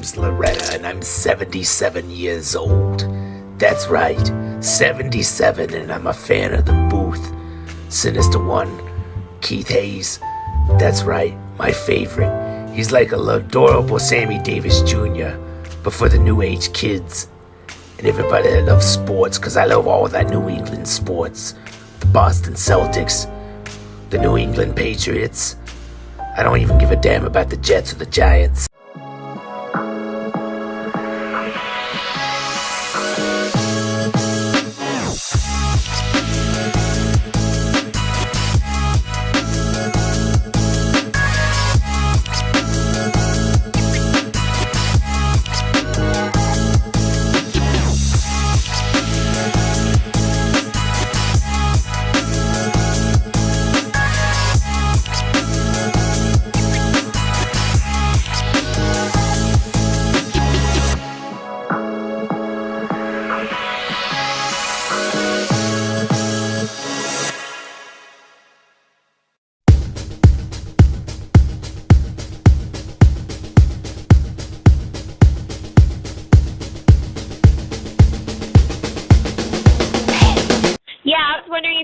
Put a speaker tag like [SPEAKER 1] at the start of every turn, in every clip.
[SPEAKER 1] name's Loretta, and I'm 77 years old. That's right, 77, and I'm a fan of the booth. Sinista1, Keith Hayes. That's right, my favorite. He's like a adorable Sammy Davis Jr., but for the new age kids. And everybody that loves sports, because I love all that New England sports. The Boston Celtics, the New England Patriots. I don't even give a damn about the Jets or the Giants.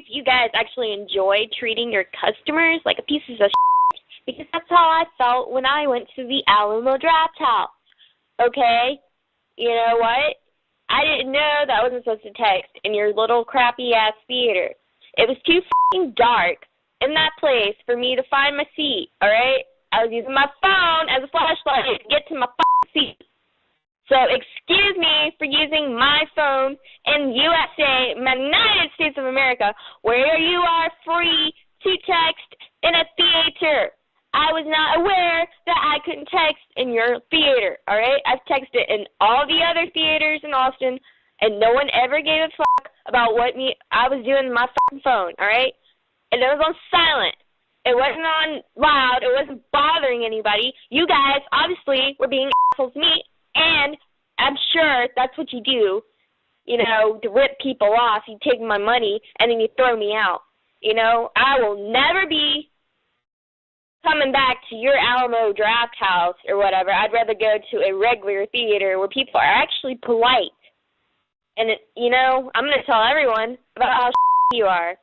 [SPEAKER 2] You guys actually enjoy treating your customers like a piece of shit, because that's how I felt when I went to the Alamo Draft House. Okay? You know what? I didn't know that I wasn't supposed to text in your little crappy-ass theater. It was too f***ing dark in that place for me to find my seat, alright? I was using my phone as a flashlight to get to my f***ing seat. So excuse me for using my phone in USA, the United States of America, where you are free to text in a theater. I was not aware that I couldn't text in your theater, all right? I've texted in all the other theaters in Austin, and no one ever gave a fuck about what I was doing on my fucking phone, all right? And it was on silent. It wasn't on loud. It wasn't bothering anybody. You guys, obviously, were being assholes to me. And I'm sure that's what you do, you know, to rip people off. You take my money, and then you throw me out. You know, I will never be coming back to your Alamo Draft House or whatever. I'd rather go to a regular theater where people are actually polite. And, you know, I'm going to tell everyone about how you are.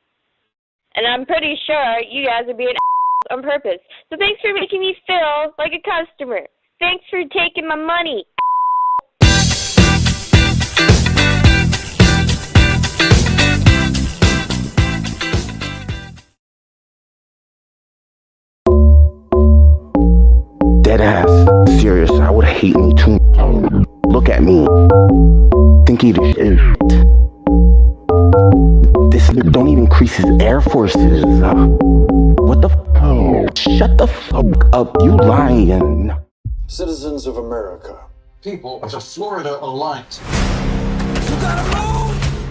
[SPEAKER 2] And I'm pretty sure you guys are being assholes on purpose. So thanks for making me feel like a customer. Thanks for taking my money.
[SPEAKER 3] Deadass. Serious, I would hate me too. Look at me. Think he the shit. This nigga don't even crease his Air Forces. What the f? Shut the fuck up, you lying.
[SPEAKER 4] Citizens of America, people of the Florida Alliance,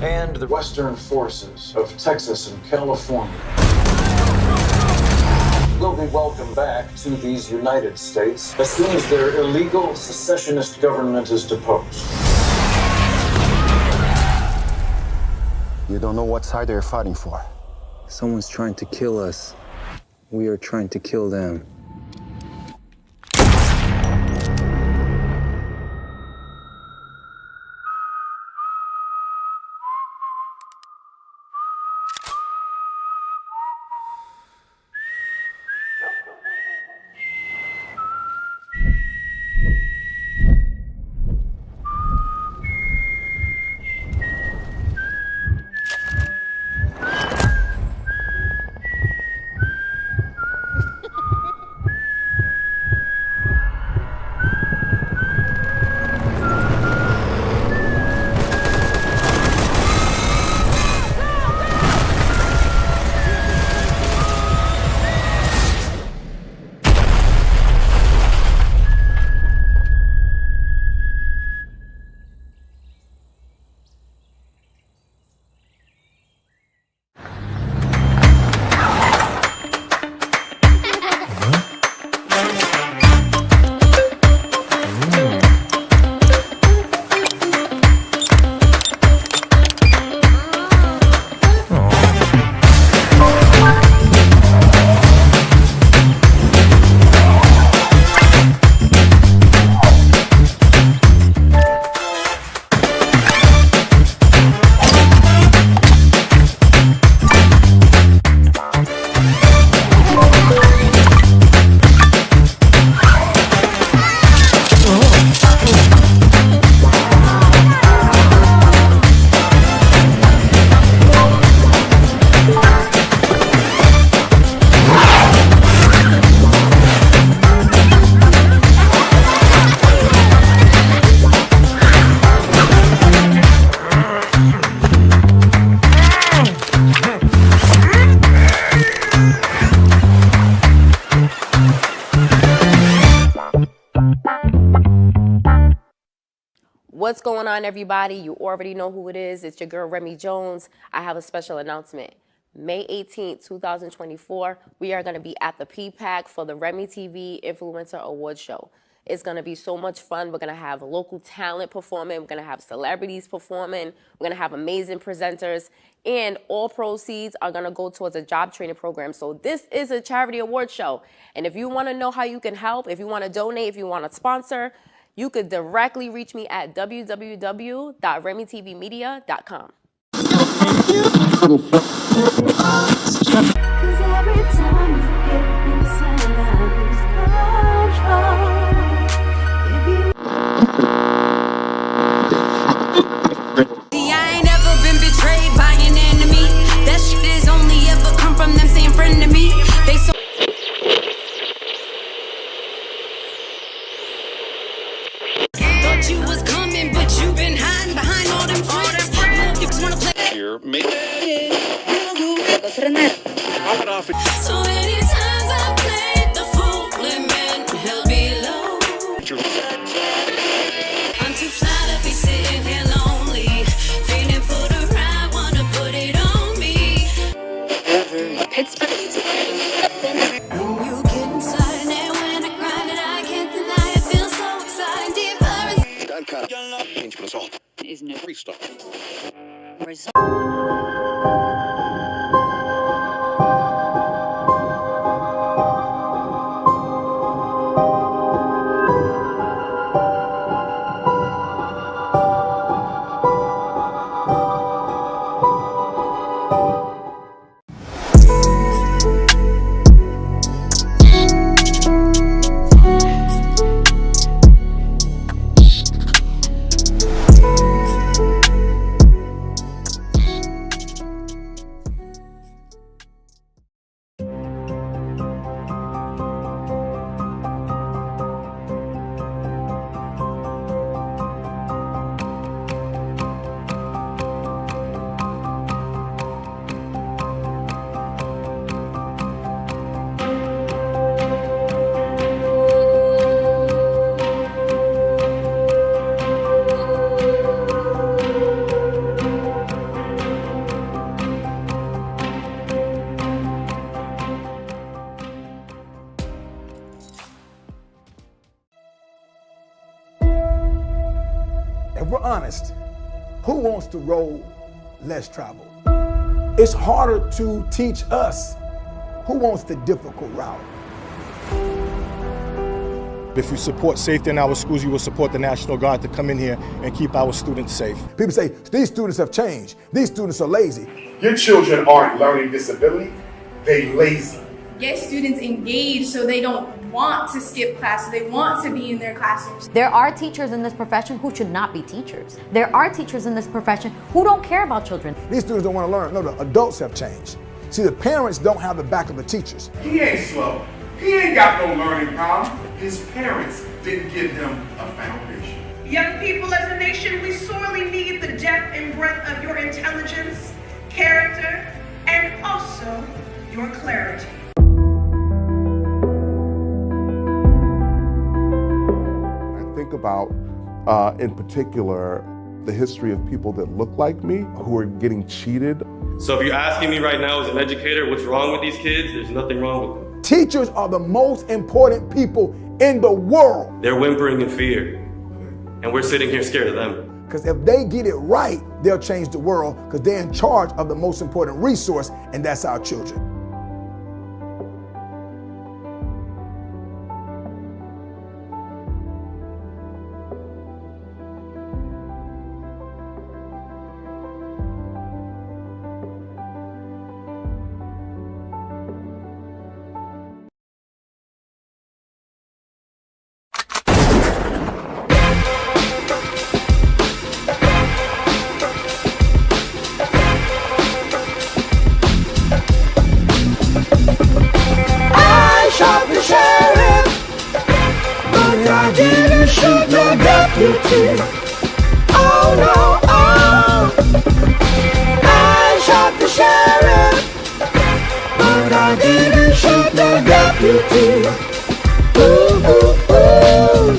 [SPEAKER 4] and the Western forces of Texas and California will be welcomed back to these United States as soon as their illegal secessionist government is deposed.
[SPEAKER 3] You don't know what side they're fighting for.
[SPEAKER 5] Someone's trying to kill us. We are trying to kill them.
[SPEAKER 6] What's going on, everybody? You already know who it is. It's your girl, Remy Jones. I have a special announcement. May 18th, 2024, we are going to be at the P-PAC for the Remy TV Influencer Award Show. It's going to be so much fun. We're going to have local talent performing. We're going to have celebrities performing. We're going to have amazing presenters. And all proceeds are going to go towards a job training program. So this is a charity award show. And if you want to know how you can help, if you want to donate, if you want to sponsor, you could directly reach me at www.remytvmedia.com.
[SPEAKER 7] So many times I played the fool, man, held below. I'm too fly to be sitting here lonely, feeling for the ride, wanna put it on me. When you get inside and when I grind it, I can't deny it, feels so exciting, deeper is no restart.
[SPEAKER 8] If we're honest, who wants to roll less travel? It's harder to teach us. Who wants the difficult route?
[SPEAKER 9] If you support safety in our schools, you will support the National Guard to come in here and keep our students safe.
[SPEAKER 8] People say, these students have changed. These students are lazy.
[SPEAKER 10] Your children aren't learning disability, they lazy.
[SPEAKER 11] Get students engaged so they don't want to skip classes, they want to be in their classrooms.
[SPEAKER 12] There are teachers in this profession who should not be teachers. There are teachers in this profession who don't care about children.
[SPEAKER 8] These students don't want to learn. No, the adults have changed. See, the parents don't have the back of the teachers.
[SPEAKER 10] He ain't slow. He ain't got no learning problem. His parents didn't give him a foundation.
[SPEAKER 11] Young people as a nation, we sorely need the depth and breadth of your intelligence, character, and also your clarity.
[SPEAKER 10] Think about, in particular, the history of people that look like me who are getting cheated.
[SPEAKER 13] So if you're asking me right now as an educator, what's wrong with these kids? There's nothing wrong with them.
[SPEAKER 8] Teachers are the most important people in the world.
[SPEAKER 13] They're whimpering in fear, and we're sitting here scared of them.
[SPEAKER 8] Because if they get it right, they'll change the world because they're in charge of the most important resource, and that's our children.
[SPEAKER 7] I didn't shoot no deputy. Oh no, oh. I shot the sheriff, but I didn't shoot no deputy. Ooh, ooh, ooh.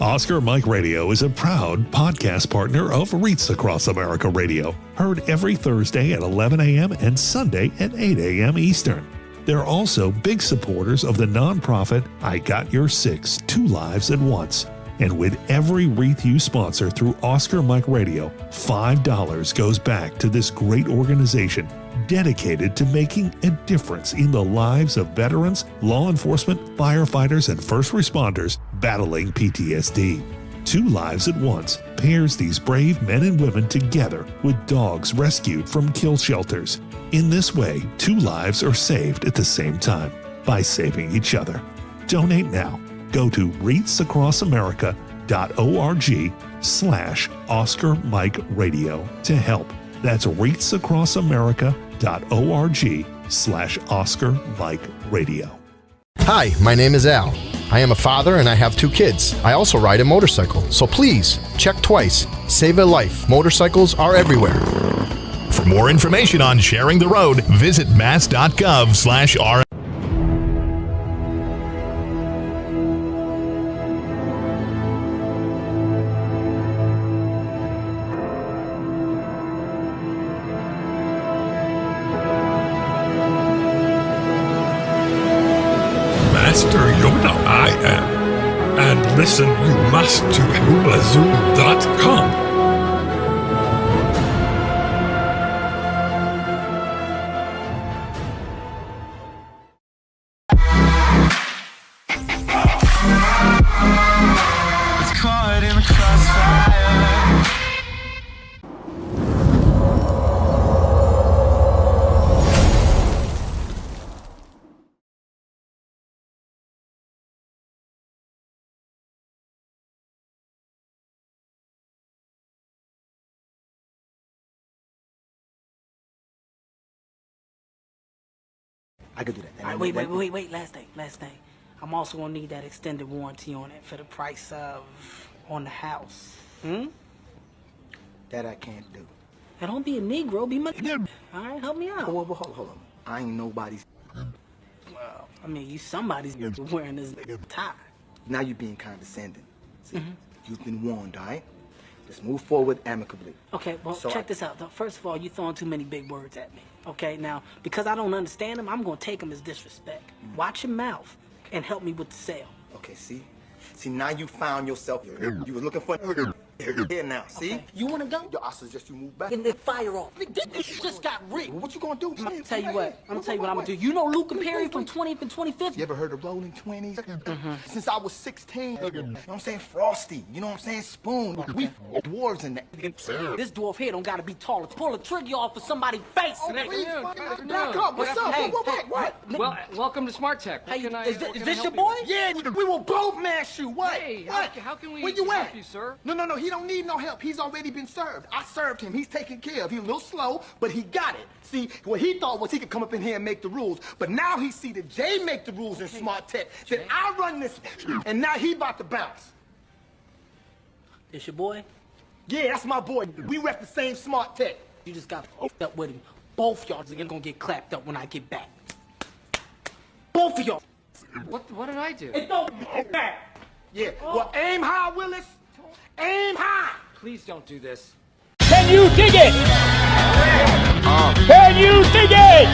[SPEAKER 14] Oscar Mike Radio is a proud podcast partner of Reach Across America Radio, heard every Thursday at 11 a.m. and Sunday at 8 a.m. Eastern. They're also big supporters of the nonprofit I Got Your Six, Two Lives at Once. And with every wreath you sponsor through Oscar Mike Radio, $5 goes back to this great organization dedicated to making a difference in the lives of veterans, law enforcement, firefighters, and first responders battling PTSD. Two Lives at Once pairs these brave men and women together with dogs rescued from kill shelters. In this way, two lives are saved at the same time by saving each other. Donate now. Go to wreathsacrossamerica.org/Oscar Mike Radio to help. That's wreathsacrossamerica.org/Oscar Mike Radio.
[SPEAKER 15] Hi, my name is Al. I am a father and I have 2 kids. I also ride a motorcycle, so please check twice. Save a life. Motorcycles are everywhere.
[SPEAKER 16] For more information on sharing the road, visit mass.gov/R.
[SPEAKER 17] Master Yoda I am. And listen you must to HulaZoo.com.
[SPEAKER 18] It's caught in the crossfire.
[SPEAKER 19] I could do that.
[SPEAKER 20] All right, wait. Last thing. I'm also gonna need that extended warranty on it for the price of on the house.
[SPEAKER 19] That I can't do.
[SPEAKER 20] Now don't be a Negro, be my. All right, help me out.
[SPEAKER 19] Hold on. I ain't nobody's.
[SPEAKER 20] Well, I mean, you somebody's wearing this tie.
[SPEAKER 19] Now you're being condescending. See, you've been warned, all right? Let's move forward amicably.
[SPEAKER 20] Okay, well,
[SPEAKER 19] So
[SPEAKER 20] check this out. First of all, you throwing too many big words at me. Okay, now, because I don't understand them, I'm gonna take them as disrespect. Watch your mouth and help me with the sale.
[SPEAKER 19] Okay, see, now you found yourself. You was looking for here now. See,
[SPEAKER 20] Okay. You wanna go?
[SPEAKER 19] Yo, I suggest you move back.
[SPEAKER 20] And then fire off. This just got rigged.
[SPEAKER 19] What you gonna do?
[SPEAKER 20] I'm gonna tell you what I'm gonna do. You know Luke and Perry from 20th and 25th?
[SPEAKER 19] You ever heard of Rolling 20s? Since I was 16, you know what I'm saying? Frosty, you know what I'm saying? Spoon. We dwarves in that.
[SPEAKER 20] This dwarf here don't gotta be tall. Let's pull a trigger off of somebody's face.
[SPEAKER 19] Back up. What's up?
[SPEAKER 20] Hey,
[SPEAKER 19] What?
[SPEAKER 21] Well, welcome to Smart Tech.
[SPEAKER 20] Hey, is this your boy?
[SPEAKER 19] Yeah, we will both mash you. What?
[SPEAKER 21] Hey,
[SPEAKER 19] What?
[SPEAKER 21] how can we
[SPEAKER 19] Where you
[SPEAKER 21] help
[SPEAKER 19] at?
[SPEAKER 21] you, sir?
[SPEAKER 19] No, he don't need no help. He's already been served. I served him. He's taken care of. He's a little slow, but he got it. See, what he thought was he could come up in here and make the rules, but now he see that Jay make the rules in Smart Tech. That I run this, and now he about to bounce.
[SPEAKER 20] This your boy?
[SPEAKER 19] Yeah, that's my boy. We rep the same Smart Tech.
[SPEAKER 20] You just got f***ed up with him. Both y'all are gonna get clapped up when I get back. Both of y'all.
[SPEAKER 21] What did I do?
[SPEAKER 19] It don't matter. Yeah. Well, aim high, Willis. Aim high.
[SPEAKER 21] Please don't do this.
[SPEAKER 18] Can you dig it? Can you dig it?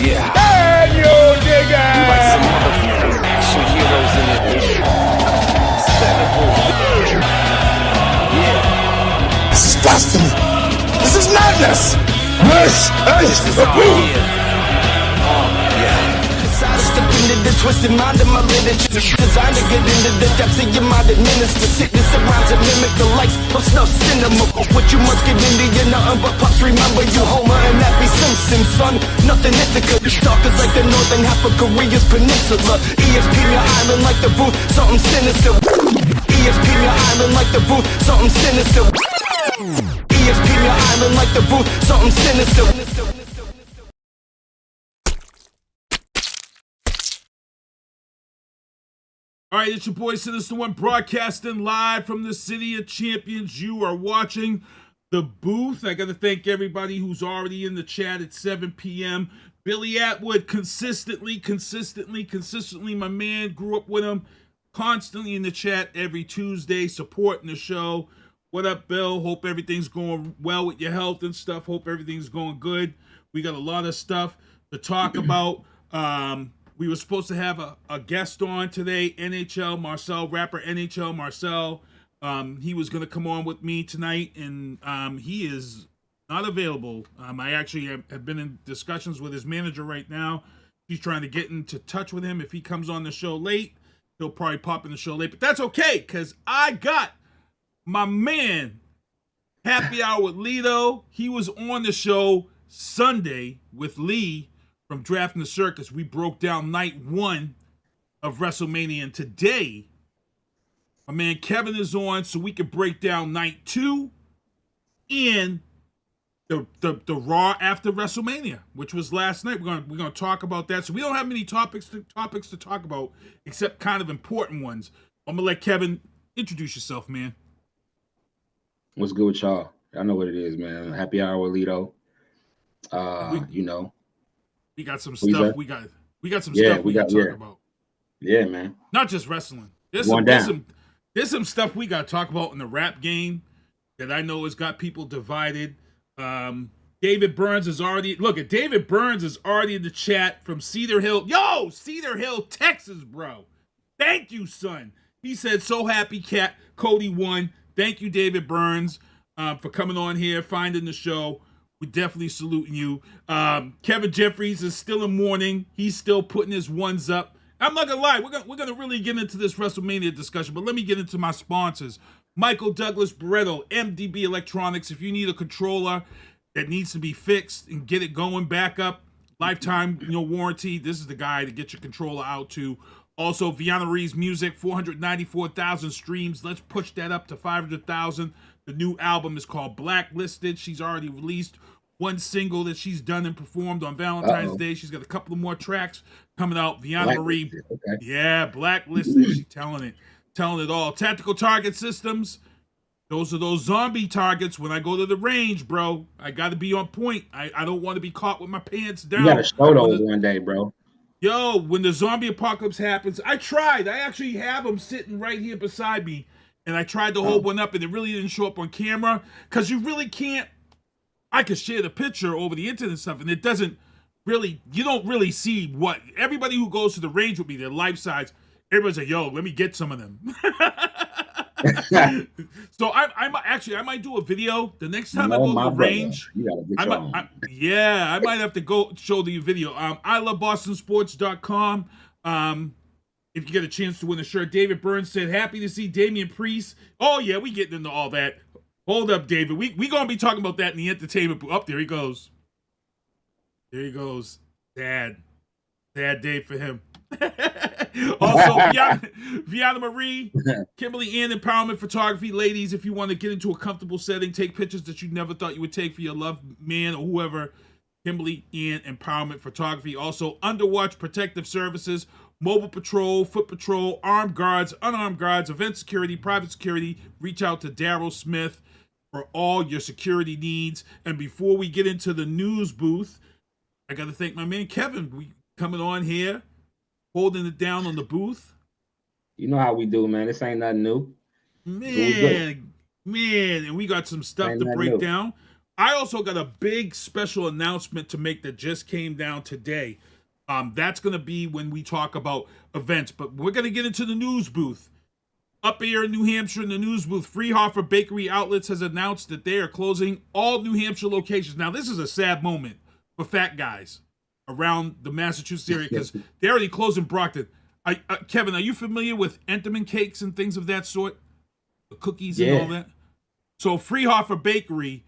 [SPEAKER 19] Yeah.
[SPEAKER 18] Can you dig it?
[SPEAKER 19] You like some motherfucking action heroes in it. Yeah.
[SPEAKER 18] Disgusting. This is madness. This is the proof.
[SPEAKER 22] Step into the twisted mind of my literature, designed to get into the depths of your mind, administer sickness around to mimic the likes of snuff cinema. What you must get into, you're nothing but pops. Remember you Homer and Happy Simpson, son. Nothing ethical. Talkers like the northern half of Korea's peninsula. ESP your island like the booth, something sinister. ESP your island like the booth, something sinister. ESP your island like the booth, something sinister.
[SPEAKER 23] All right, it's your boy Sinista1 broadcasting live from the City of Champions. You are watching The Booth. I got to thank everybody who's already in the chat at 7 p.m. Billy Atwood, consistently, my man, grew up with him. constantly in the chat every Tuesday, supporting the show. What up, Bill? Hope everything's going well with your health and stuff. Hope everything's going good. We got a lot of stuff to talk about. We were supposed to have a guest on today, NHL Marcel, rapper NHL Marcel. He was going to come on with me tonight, and he is not available. I actually have been in discussions with his manager right now. He's trying to get into touch with him. If he comes on the show late, he'll probably pop in the show late. But that's okay, because I got my man, Happy Hour with Lito. He was on the show Sunday with Lee from Drafting the Circus. We broke down night 1 of WrestleMania. And today, my man Kevin is on so we can break down night 2 and the Raw after WrestleMania, which was last night. We're gonna talk about that. So we don't have many topics to talk about, except kind of important ones. I'm gonna let Kevin introduce yourself, man.
[SPEAKER 1] What's good with y'all? I know what it is, man. Happy Hour with Lito. You know,
[SPEAKER 23] we got some stuff. We got some stuff we got to talk about.
[SPEAKER 1] Yeah, man.
[SPEAKER 23] Not just wrestling. There's some stuff we got to talk about in the rap game that I know has got people divided. David Burns is already David Burns is already in the chat from Cedar Hill. Yo, Cedar Hill, Texas, bro. Thank you, son. He said, so happy Cody won. Thank you, David Burns, for coming on here, finding the show. We definitely saluting you. Kevin Jefferies is still in mourning. He's still putting his ones up. I'm not gonna lie, we're gonna really get into this WrestleMania discussion, but let me get into my sponsors. Michael Douglas Barreto, MDB Electronics. If you need a controller that needs to be fixed and get it going back up, lifetime warranty, this is the guy to get your controller out to. Also, Vianna Marie's music, 494,000 streams. Let's push that up to 500,000. The new album is called Blacklisted. She's already released one single that she's done and performed on Valentine's Day. She's got a couple of more tracks coming out. Vianna Marie. Okay. Yeah, Blacklisted. She's telling it all. Tactical Target Systems. Those are those zombie targets. When I go to the range, bro, I got to be on point. I don't want to be caught with my pants down.
[SPEAKER 1] You got to show those one day, bro.
[SPEAKER 23] Yo, when the zombie apocalypse happens, I actually have them sitting right here beside me, and I tried to hold one up, and it really didn't show up on camera, because you really can't. I could share the picture over the internet and stuff, and it doesn't really, you don't really see what, everybody who goes to the range with me, they're life size, everybody's like, yo, let me get some of them. So I might do a video the next time I go to the range. I might have to go show the video. I love BostonSports.com. If you get a chance to win a shirt, David Burns said, happy to see Damian Priest. Oh yeah, we getting into all that. Hold up, David. We gonna be talking about that in the entertainment booth. Up there he goes. There he goes. Sad day for him. Also, Vianna Marie, Kimberly Ann Empowerment Photography. Ladies, if you want to get into a comfortable setting, take pictures that you never thought you would take for your loved man or whoever, Kimberly Ann Empowerment Photography. Also, Underwatch Protective Services, Mobile Patrol, Foot Patrol, Armed Guards, Unarmed Guards, Event Security, Private Security. Reach out to Daryl Smith for all your security needs. And before we get into the news booth, I got to thank my man Kevin. We coming on here, holding it down on the booth.
[SPEAKER 1] You know how we do, man. This ain't nothing new.
[SPEAKER 23] Man, and we got some stuff to break down. I also got a big special announcement to make that just came down today. That's going to be when we talk about events, but we're going to get into the news booth. Up here in New Hampshire in the news booth, Freehofer Bakery Outlets has announced that they are closing all New Hampshire locations. Now, this is a sad moment for fat guys around the Massachusetts area because they're already closing Brockton. Kevin, are you familiar with Entenmann cakes and things of that sort? The cookies and all that? So Freehofer Bakery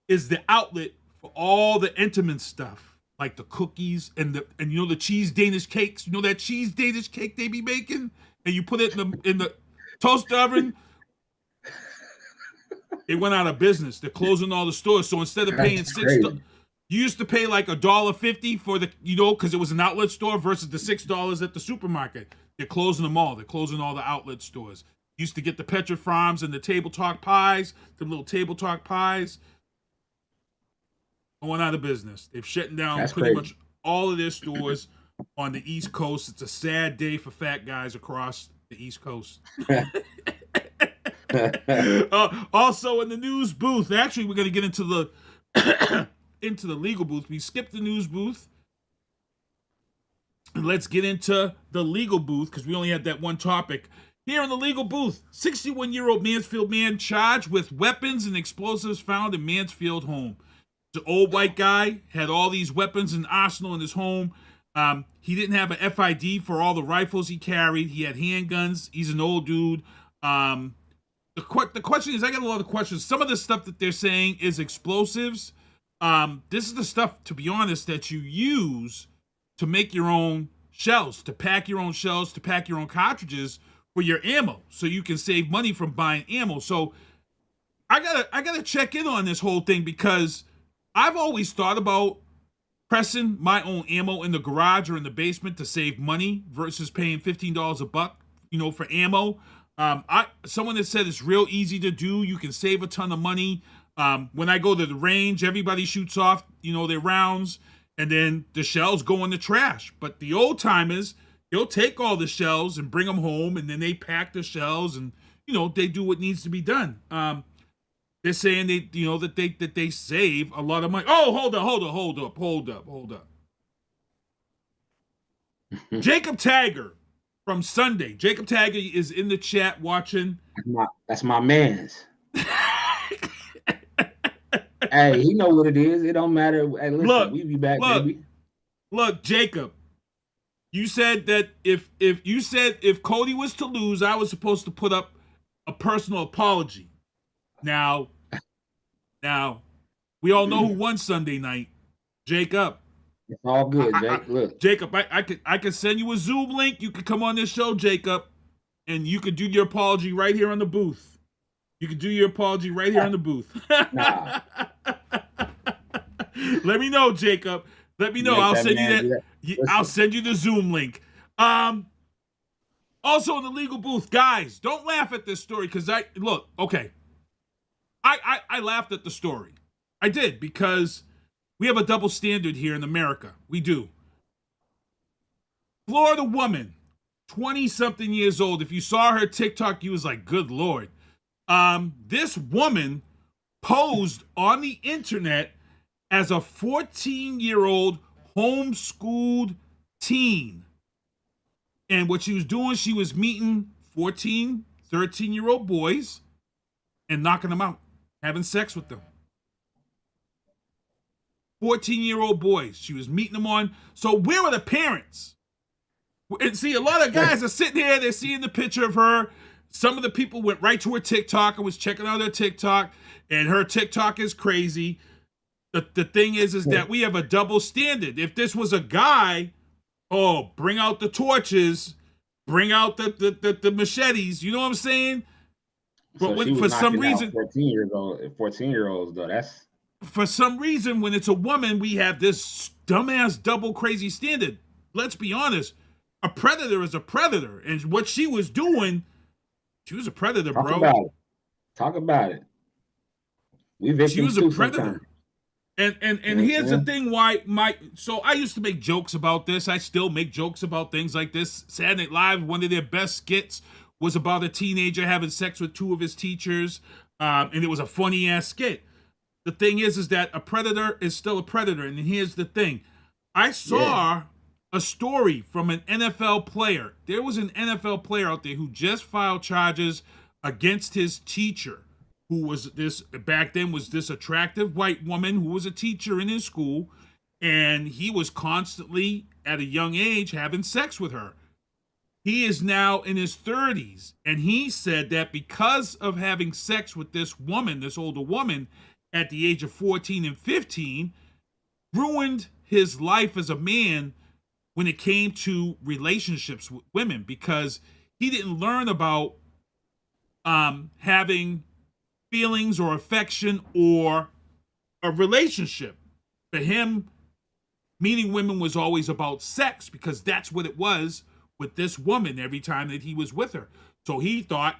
[SPEAKER 23] is the outlet for all the Entenmann stuff, like the cookies and you know the cheese Danish cakes. You know that cheese Danish cake they be making, and you put it in the toaster oven. They went out of business. They're closing all the stores. So instead of paying $6, you used to pay like $1.50 for the, because it was an outlet store versus the $6 at the supermarket. They're closing them all. They're closing all the outlet stores. Used to get the Petra Farms and the Table Talk pies, the little Table Talk pies. Going out of business. They've shutting down pretty much all of their stores on the East Coast. It's a sad day for fat guys across the East Coast. Also in the news booth, actually, we're going to get into the into the legal booth. We skipped the news booth. And let's get into the legal booth because we only had that one topic. Here in the legal booth, 61-year-old Mansfield man charged with weapons and explosives found in Mansfield home. The old white guy had all these weapons and arsenal in his home. He didn't have an FID for all the rifles he carried. He had handguns. He's an old dude. The question is, I got a lot of questions. Some of the stuff that they're saying is explosives. This is the stuff, to be honest, that you use to make your own shells, to pack your own shells, to pack your own cartridges for your ammo, so you can save money from buying ammo. So I gotta check in on this whole thing because I've always thought about pressing my own ammo in the garage or in the basement to save money versus paying $15 a buck, for ammo. Someone that said it's real easy to do. You can save a ton of money. When I go to the range, everybody shoots off, their rounds, and then the shells go in the trash. But the old timers, they'll take all the shells and bring them home, and then they pack the shells, and they do what needs to be done. They're saying that they save a lot of money. Oh, hold up. Jacob Tagger from Sunday. Jacob Tagger is in the chat watching.
[SPEAKER 1] That's my man's. Hey, he know what it is. It don't matter. Hey, listen, we be back, baby.
[SPEAKER 23] Look, Jacob. You said that if Cody was to lose, I was supposed to put up a personal apology. Now, we all know who won Sunday night. Jacob.
[SPEAKER 1] It's all good, Jake. Look,
[SPEAKER 23] Jacob, I could send you a Zoom link. You could come on this show, Jacob, and you could do your apology right here on the booth. You could do your apology right here on the booth.
[SPEAKER 1] Nah.
[SPEAKER 23] Let me know, Jacob. Let me know. I'll send you that. I'll send you the Zoom link. Also in the legal booth, guys, don't laugh at this story because I laughed at the story. I did because we have a double standard here in America. We do. Florida woman, 20-something years old. If you saw her TikTok, you was like, good Lord. This woman posed on the internet as a 14-year-old homeschooled teen. And what she was doing, she was meeting 14, 13-year-old boys and knocking them out, having sex with them. 14-year-old boys. She was meeting them on. So where were the parents? And see, a lot of guys are sitting here, they're seeing the picture of her. Some of the people went right to her TikTok and was checking out her TikTok, and her TikTok is crazy. The thing is that we have a double standard. If this was a guy, bring out the torches, bring out the machetes. You know what I'm saying? But for some reason,
[SPEAKER 1] 14-year-olds though, that's
[SPEAKER 23] for some reason when it's a woman, we have this dumbass double crazy standard. Let's be honest. A predator is a predator, and what she was doing, she was a predator, bro.
[SPEAKER 1] Talk about it.
[SPEAKER 23] She was a predator. And here's the thing so I used to make jokes about this. I still make jokes about things like this. Saturday Night Live, one of their best skits was about a teenager having sex with two of his teachers. And it was a funny ass skit. The thing is that a predator is still a predator. And here's the thing. I saw a story from an NFL player. There was an NFL player out there who just filed charges against his teacher, who was back then was this attractive white woman who was a teacher in his school, and he was constantly at a young age having sex with her. He is now in his 30s, and he said that because of having sex with this woman, this older woman, at the age of 14 and 15, ruined his life as a man when it came to relationships with women, because he didn't learn about having feelings or affection or a relationship. For him, meeting women was always about sex, because that's what it was with this woman every time that he was with her. So he thought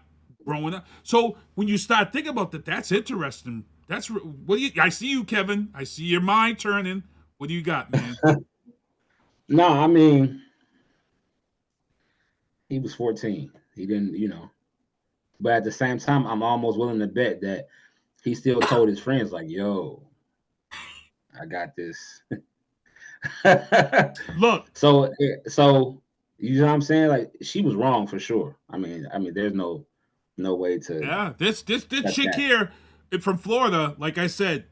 [SPEAKER 23] growing up. So when you start thinking about that, that's interesting. I see you, Kevin. I see your mind turning. What do you got, man?
[SPEAKER 1] No, I mean, He was 14. He didn't, But at the same time, I'm almost willing to bet that he still told his friends, like, yo, I got this.
[SPEAKER 23] Look.
[SPEAKER 1] So you know what I'm saying? Like, she was wrong for sure. I mean, there's no way to.
[SPEAKER 23] Yeah, this chick here from Florida, like I said,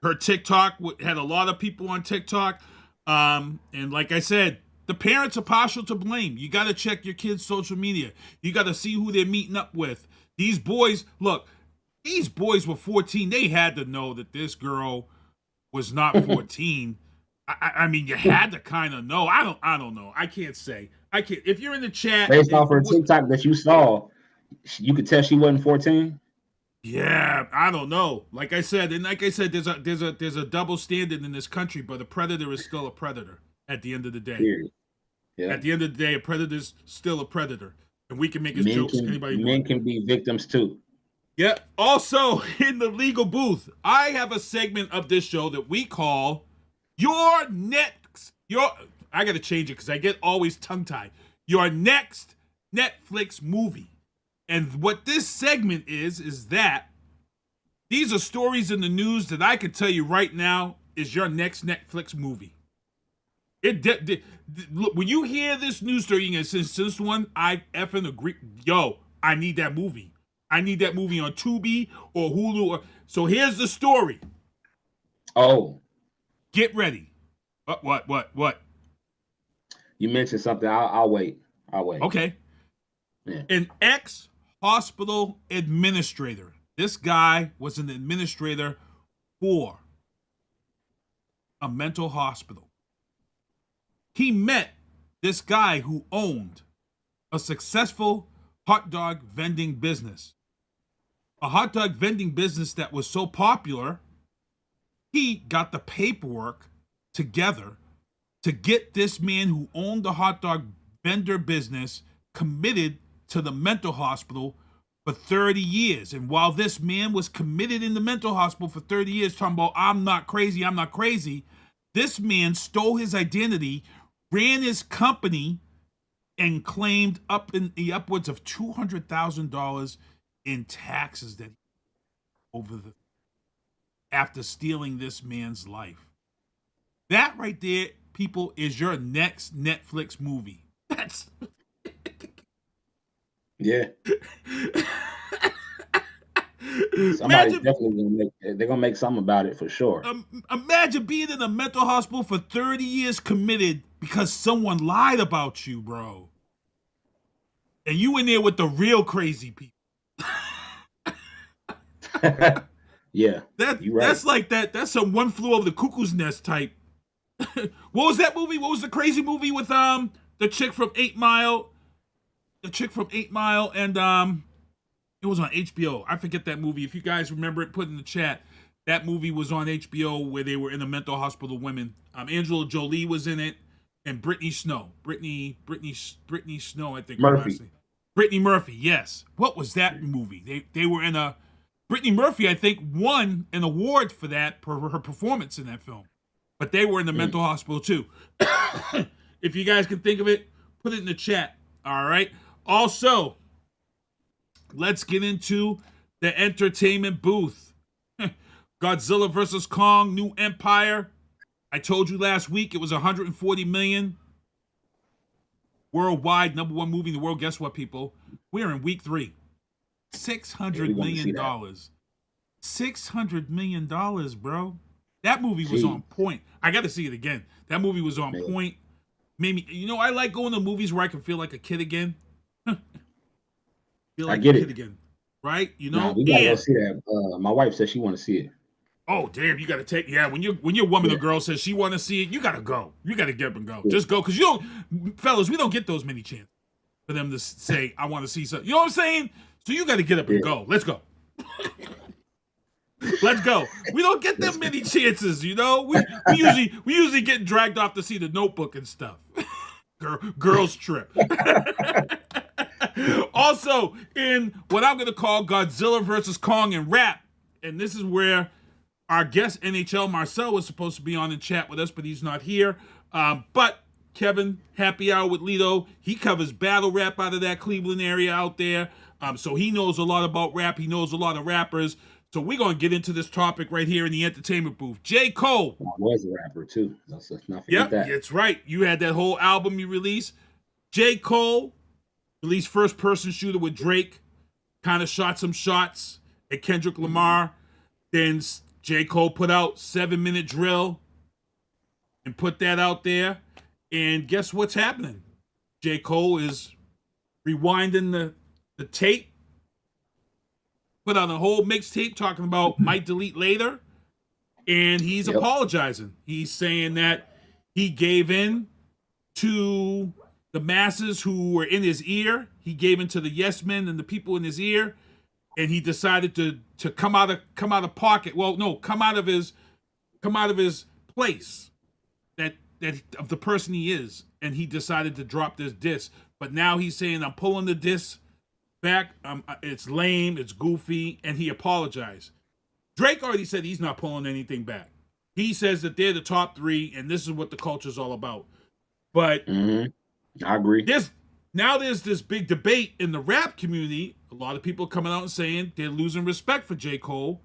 [SPEAKER 23] her TikTok had a lot of people on TikTok. And like I said, the parents are partial to blame. You got to check your kids' social media. You got to see who they're meeting up with. These boys, look, these boys were 14. They had to know that this girl was not 14. I mean, you had to kind of know. I don't know. I can't say. If you're in the chat,
[SPEAKER 1] based off her TikTok that you saw, you could tell she wasn't 14.
[SPEAKER 23] Yeah, I don't know. Like I said, there's a double standard in this country, but a predator is still a predator at the end of the day.
[SPEAKER 1] Yeah.
[SPEAKER 23] At the end of the day, a predator's still a predator, and we can make his jokes.
[SPEAKER 1] Men can be victims too.
[SPEAKER 23] Yeah. Also, in the legal booth, I have a segment of this show that we call Your Next. I got to change it because I get always tongue-tied. Your Next Netflix Movie. And what this segment is that these are stories in the news that I can tell you right now is your next Netflix movie. Look, when you hear this news story, you can say, this one, I effing agree. Yo, I need that movie. I need that movie on Tubi or Hulu. So here's the story.
[SPEAKER 1] Oh.
[SPEAKER 23] Get ready. What?
[SPEAKER 1] You mentioned something. I'll wait.
[SPEAKER 23] Okay.
[SPEAKER 1] Yeah.
[SPEAKER 23] An ex-hospital administrator. This guy was an administrator for a mental hospital. He met this guy who owned a successful hot dog vending business. A hot dog vending business that was so popular, he got the paperwork together to get this man who owned the hot dog vendor business committed to the mental hospital for 30 years. And while this man was committed in the mental hospital for 30 years, talking about, I'm not crazy, this man stole his identity, ran his company, and claimed up in the upwards of $200,000 in taxes that after stealing this man's life. That right there, people, is your next Netflix movie. That's
[SPEAKER 1] yeah. Somebody's definitely gonna make something about it for sure.
[SPEAKER 23] Imagine being in a mental hospital for 30 years committed because someone lied about you, bro. And you in there with the real crazy people.
[SPEAKER 1] Yeah.
[SPEAKER 23] You're right. That's like that. That's some One Flew Over the Cuckoo's Nest type. What was that movie? What was the crazy movie with the chick from 8 Mile? The chick from 8 Mile, and it was on HBO. I forget that movie. If you guys remember it, put in the chat. That movie was on HBO where they were in a mental hospital. Women. Angela Jolie was in it, and Brittany Snow. Brittany Snow, I think.
[SPEAKER 1] Murphy.
[SPEAKER 23] Brittany Murphy. Yes. What was that movie? They were in a. Brittany Murphy, I think, won an award for that, for her performance in that film. But they were in the mental hospital too. If you guys can think of it, put it in the chat. All right. Also, let's get into the entertainment booth. Godzilla vs. Kong, New Empire. I told you last week it was $140 million. Worldwide, #1 movie in the world. Guess what, people? We're in week 3. $600 million. $600 million, bro. That movie was on point. I got to see it again. That movie was on point. Made me, I like going to movies where I can feel like a kid again. Feel like
[SPEAKER 1] I get
[SPEAKER 23] a kid
[SPEAKER 1] it
[SPEAKER 23] again, right?
[SPEAKER 1] we gotta go see that. My wife said she want to see it.
[SPEAKER 23] Oh damn, you gotta take. Yeah, when your woman or girl says she want to see it, you gotta go. You gotta get up and go. Yeah. Just go, because you don't, fellas. We don't get those many chances for them to say I want to see something. You know what I'm saying? So you got to get up and go. Let's go. Let's go. We don't get that many chances, We usually get dragged off to see The Notebook and stuff. Girls trip. Also, in what I'm gonna call Godzilla vs. Kong and rap, and this is where our guest NHL Marcel was supposed to be on the chat with us, but he's not here. But Kevin, Happy Hour with Lito. He covers battle rap out of that Cleveland area out there. So he knows a lot about rap. He knows a lot of rappers. So we're going to get into this topic right here in the entertainment booth. J. Cole.
[SPEAKER 1] I was a rapper too. Let's not forget that.
[SPEAKER 23] That's right. You had that whole album you released. J. Cole released First Person Shooter with Drake. Kind of shot some shots at Kendrick Lamar. Then J. Cole put out 7-Minute Drill and put that out there. And guess what's happening? J. Cole is rewinding the tape. Put out a whole mixtape talking about might delete later. And he's apologizing. He's saying that he gave in to the masses who were in his ear. He gave in to the yes men and the people in his ear. And he decided to come out of pocket. Well, no, come out of his place that of the person he is. And he decided to drop this diss. But now he's saying, I'm pulling the diss back. It's lame, it's goofy, and he apologized. Drake already said he's not pulling anything back. He says that they're the top 3, and this is what the culture's all about. But
[SPEAKER 1] I agree.
[SPEAKER 23] There's this big debate in the rap community. A lot of people coming out and saying they're losing respect for J. Cole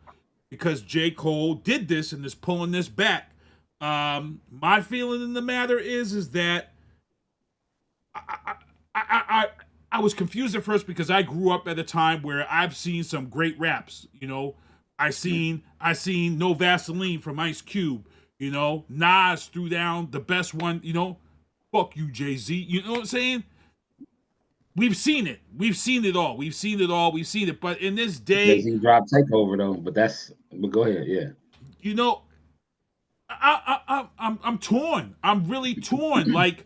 [SPEAKER 23] because J. Cole did this and is pulling this back. My feeling in the matter is that I was confused at first because I grew up at a time where I've seen some great raps. You know, I seen No Vaseline from Ice Cube. You know, Nas threw down the best one. You know, fuck you, Jay-Z. You know what I'm saying? We've seen it. We've seen it all. We've seen it. But in this day,
[SPEAKER 1] Jay-Z dropped Takeover though. But go ahead, yeah.
[SPEAKER 23] You know, I'm torn. I'm really torn. Like,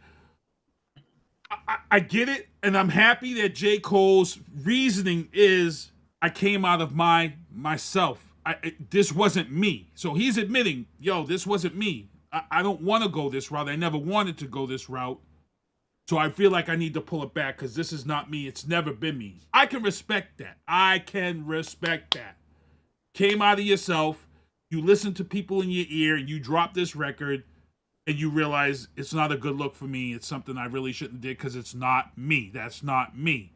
[SPEAKER 23] I get it, and I'm happy that J. Cole's reasoning is I came out of myself. This wasn't me. So he's admitting, yo, this wasn't me. I don't want to go this route. I never wanted to go this route. So I feel like I need to pull it back because this is not me. It's never been me. I can respect that. Came out of yourself. You listen to people in your ear, and you drop this record, and you realize it's not a good look for me. It's something I really shouldn't do because it's not me. That's not me.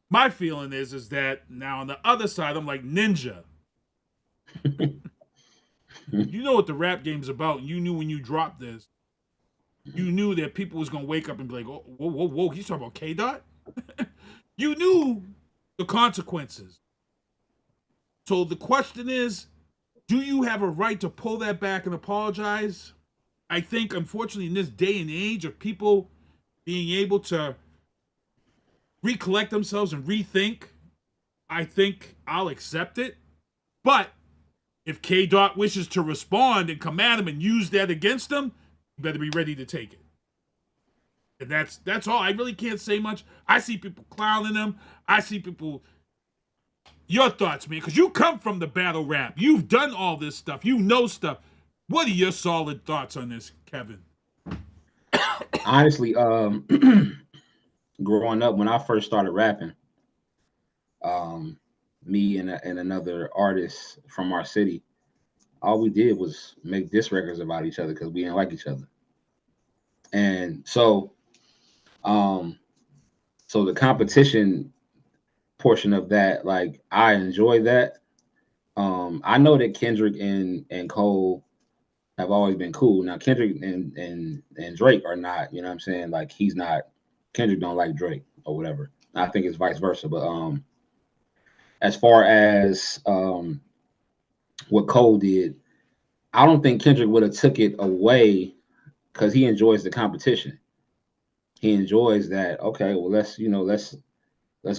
[SPEAKER 23] My feeling is that now on the other side, I'm like, Ninja. You know what the rap game's about. You knew when you dropped this, you knew that people was going to wake up and be like, oh, whoa, he's talking about K-Dot? You knew the consequences. So the question is, do you have a right to pull that back and apologize? I think, unfortunately, in this day and age of people being able to recollect themselves and rethink, I think I'll accept it. But if K-Dot wishes to respond and come at him and use that against him, you better be ready to take it. And that's all. I really can't say much. I see people clowning him. I see people... Your thoughts, man, because you come from the battle rap. You've done all this stuff. You know stuff. What are your solid thoughts on this, Kevin?
[SPEAKER 1] Honestly, growing up, when I first started rapping, me and another artist from our city, all we did was make diss records about each other because we didn't like each other. And so the competition portion of that, like, I enjoy that. I know that Kendrick and Cole have always been cool. Now Kendrick and Drake are not, you know what I'm saying? Like, Kendrick don't like Drake or whatever. I think it's vice versa. But as far as what Cole did, I don't think Kendrick would have took it away because he enjoys the competition. He enjoys that, okay, well, let's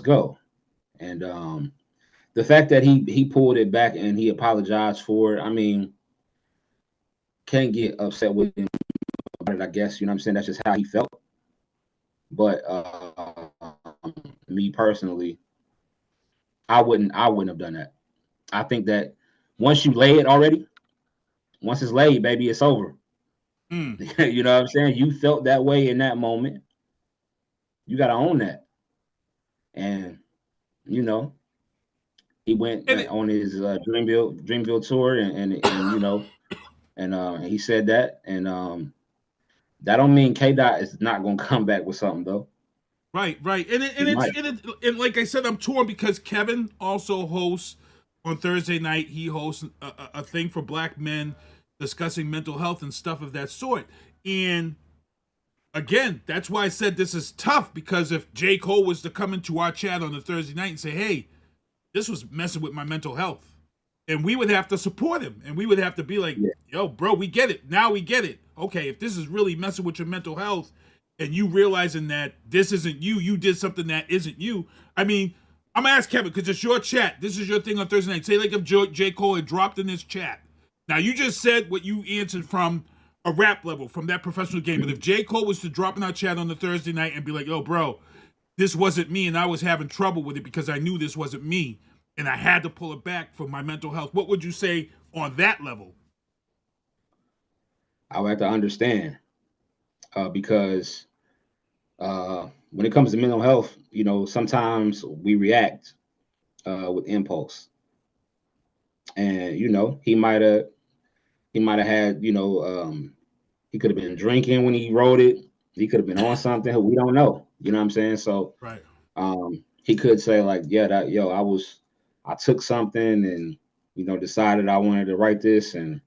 [SPEAKER 1] go. And the fact that he pulled it back and he apologized for it, I mean, can't get upset with him about it, I guess, you know what I'm saying? That's just how he felt. But me personally, I wouldn't have done that. I think that once you lay it already, once it's laid, baby, it's over. You know what I'm saying? You felt that way in that moment. You got to own that. And, you know, he went on his Dreamville tour and you know, and he said that. And That don't mean K Dot is not gonna come back with something though.
[SPEAKER 23] Right. And like I said, I'm torn because Kevin also hosts on Thursday night. He hosts a thing for black men discussing mental health and stuff of that sort. And again, that's why I said this is tough, because if J. Cole was to come into our chat on the Thursday night and say, hey, this was messing with my mental health, and we would have to support him, and we would have to be like, yo, bro, we get it. Now we get it. Okay, if this is really messing with your mental health and you realizing that this isn't you, you did something that isn't you. I mean, I'm going to ask Kevin, because it's your chat. This is your thing on Thursday night. Say like if J. Cole had dropped in this chat. Now, you just said what you answered from a rap level, from that professional game. But if J. Cole was to drop in our chat on the Thursday night and be like, yo, bro, this wasn't me, and I was having trouble with it because I knew this wasn't me, and I had to pull it back for my mental health, what would you say on that level?
[SPEAKER 1] I would have to understand, because when it comes to mental health, you know, sometimes we react with impulse, and you know, he might have had, you know, he could have been drinking when he wrote it. He could have been on something. We don't know. You know what I'm saying? So,
[SPEAKER 23] right.
[SPEAKER 1] He could say like, yeah, I took something and, you know, decided I wanted to write this, and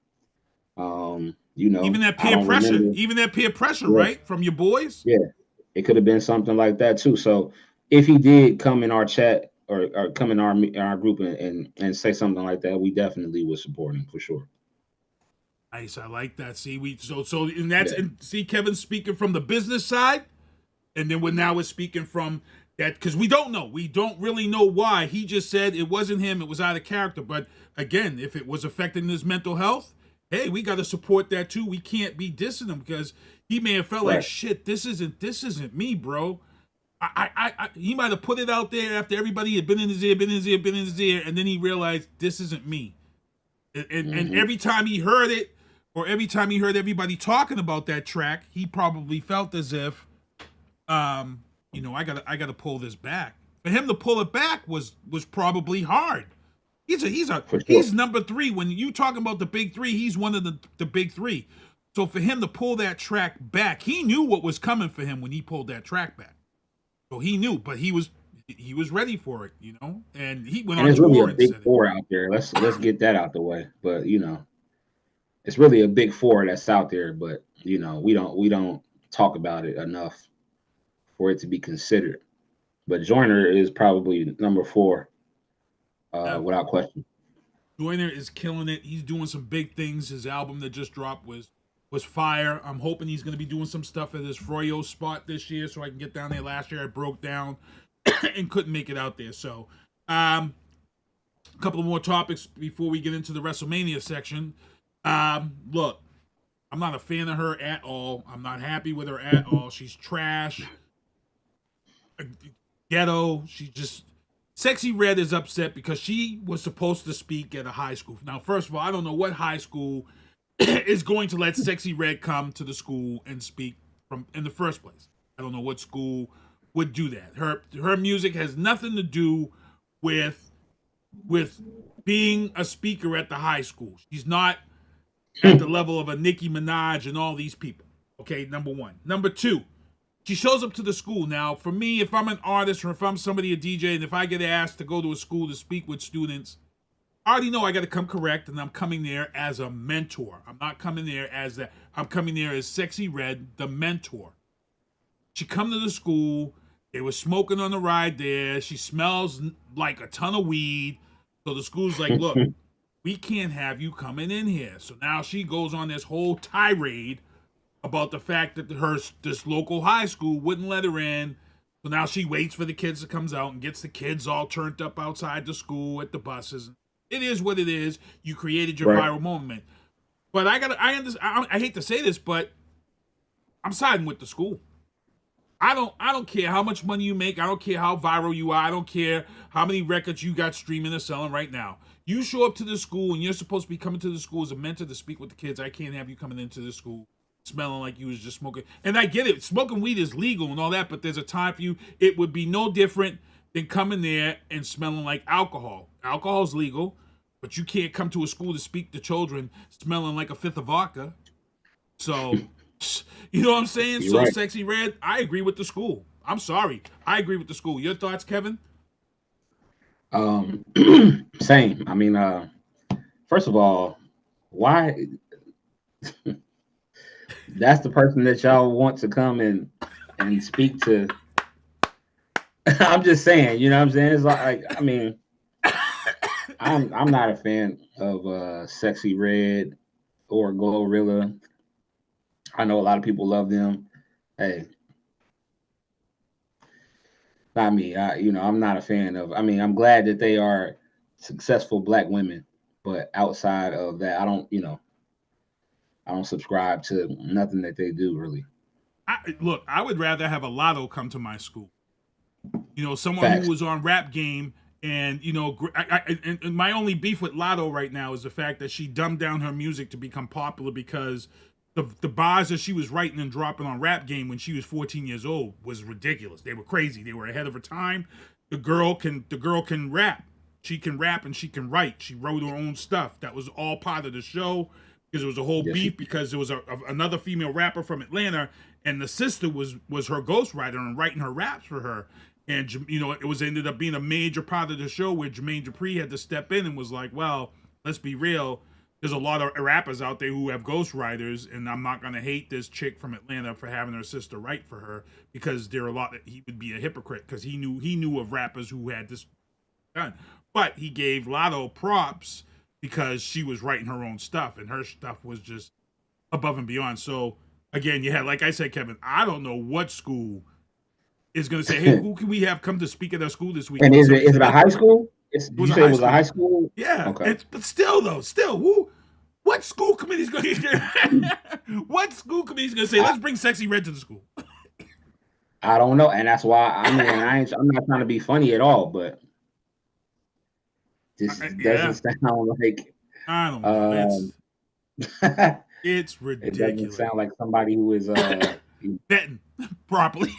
[SPEAKER 1] you know,
[SPEAKER 23] even that peer pressure, right, from your boys.
[SPEAKER 1] Yeah, it could have been something like that too. So if he did come in our chat or come in our group and say something like that, we definitely would support him for sure.
[SPEAKER 23] Nice, I like that. See, and see, Kevin speaking from the business side, and then we're speaking from that, because we don't really know why. He just said it wasn't him, it was out of character. But again, if it was affecting his mental health, hey, we got to support that too. We can't be dissing him, because he may have felt like, shit, this isn't me, bro. He might have put it out there after everybody had been in his ear, and then he realized this isn't me. And every time he heard it, or every time he heard everybody talking about that track, he probably felt as if, you know, I gotta pull this back. For him to pull it back was probably hard. He's number 3. When you talking about the big 3, he's one of the big 3. So for him to pull that track back, he knew what was coming for him when he pulled that track back. So he knew, but he was ready for it, you know. And he went on tour
[SPEAKER 1] really a
[SPEAKER 23] and
[SPEAKER 1] big
[SPEAKER 23] said
[SPEAKER 1] 4 out there. Let's get that out the way. But you know, it's really a big 4 that's out there. But you know, we don't talk about it enough for it to be considered. But Joyner is probably number 4. Without question.
[SPEAKER 23] Joyner is killing it. He's doing some big things. His album that just dropped was fire. I'm hoping he's going to be doing some stuff at this Froyo spot this year, so I can get down there. Last year I broke down and couldn't make it out there. So a couple of more topics before we get into the WrestleMania section. Look, I'm not a fan of her at all. I'm not happy with her at all. She's trash. Ghetto. She's just... Sexy Red is upset because she was supposed to speak at a high school. Now, first of all, I don't know what high school is going to let Sexy Red come to the school and speak from in the first place. I don't know what school would do that. Her music has nothing to do with being a speaker at the high school. She's not at the level of a Nicki Minaj and all these people. Okay, number 1. Number 2. She shows up to the school. Now, for me, if I'm an artist or if I'm somebody, a DJ, and if I get asked to go to a school to speak with students, I already know I got to come correct, and I'm coming there as a mentor. I'm not coming there as that. I'm coming there as Sexy Red, the mentor. She come to the school. They were smoking on the ride there. She smells like a ton of weed. So the school's like, look, we can't have you coming in here. So now she goes on this whole tirade about the fact that this local high school wouldn't let her in. So now she waits for the kids to come out and gets the kids all turned up outside the school at the buses. It is what it is. You created your viral moment. But I hate to say this, but I'm siding with the school. I don't care how much money you make. I don't care how viral you are. I don't care how many records you got streaming or selling right now. You show up to the school and you're supposed to be coming to the school as a mentor to speak with the kids. I can't have you coming into the school smelling like you was just smoking. And I get it. Smoking weed is legal and all that, but there's a time for you. It would be no different than coming there and smelling like alcohol. Alcohol's legal, but you can't come to a school to speak to children smelling like a fifth of vodka. So You know what I'm saying?
[SPEAKER 1] You're
[SPEAKER 23] So
[SPEAKER 1] right.
[SPEAKER 23] Sexy Red, I agree with the school. I'm sorry. I agree with the school. Your thoughts, Kevin?
[SPEAKER 1] Same. I mean, first of all, why? That's the person that y'all want to come and speak to. I'm just saying, you know what I'm saying? It's like I mean, I'm not a fan of Sexy Red or Glorilla. I know a lot of people love them. Hey, not me. I'm not a fan of. I mean, I'm glad that they are successful Black women, but outside of that, I don't subscribe to nothing that they do really.
[SPEAKER 23] Look, I would rather have a Lotto come to my school. You know, someone
[SPEAKER 1] Facts.
[SPEAKER 23] who was on Rap Game, and you know, and my only beef with Lotto right now is the fact that she dumbed down her music to become popular because the bars that she was writing and dropping on Rap Game when she was 14 years old was ridiculous. They were crazy. They were ahead of her time. The girl can rap. She can rap and she can write. She wrote her own stuff. That was all part of the show because there was a whole beef because there was another female rapper from Atlanta, and the sister was her ghostwriter and writing her raps for her. And, you know, it ended up being a major part of the show where Jermaine Dupri had to step in and was like, well, let's be real. There's a lot of rappers out there who have ghostwriters, and I'm not going to hate this chick from Atlanta for having her sister write for her because there are a lot that he would be a hypocrite because he knew of rappers who had this done. But he gave Lotto props because she was writing her own stuff, and her stuff was just above and beyond. So, again, you had, like I said, Kevin, I don't know what school is going to say, hey, who can we have come to speak at our school this week?
[SPEAKER 1] And is it a high school? You say it was a high school?
[SPEAKER 23] Yeah.
[SPEAKER 1] Okay.
[SPEAKER 23] But still, what school committee is going to what school committee is going to say, let's bring Sexy Red to the school?
[SPEAKER 1] I don't know, and that's why I'm not trying to be funny at all, but this doesn't sound like
[SPEAKER 23] I don't know. It's ridiculous.
[SPEAKER 1] It doesn't sound like somebody who is
[SPEAKER 23] betting properly.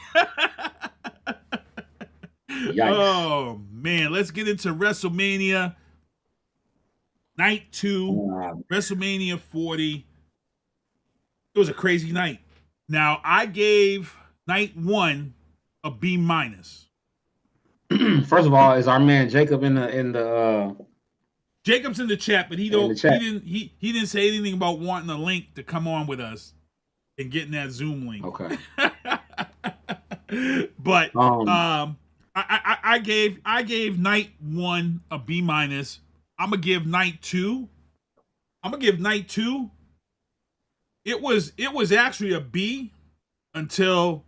[SPEAKER 1] Yikes.
[SPEAKER 23] Oh man, let's get into WrestleMania Night 2, WrestleMania 40. It was a crazy night. Now, I gave Night 1 a B-.
[SPEAKER 1] First of all, is our man Jacob in the
[SPEAKER 23] Jacob's in the chat, but he didn't say anything about wanting a link to come on with us and getting that Zoom link.
[SPEAKER 1] Okay.
[SPEAKER 23] But I gave Night 1 a B-. I'm gonna give Night 2. It was actually a B until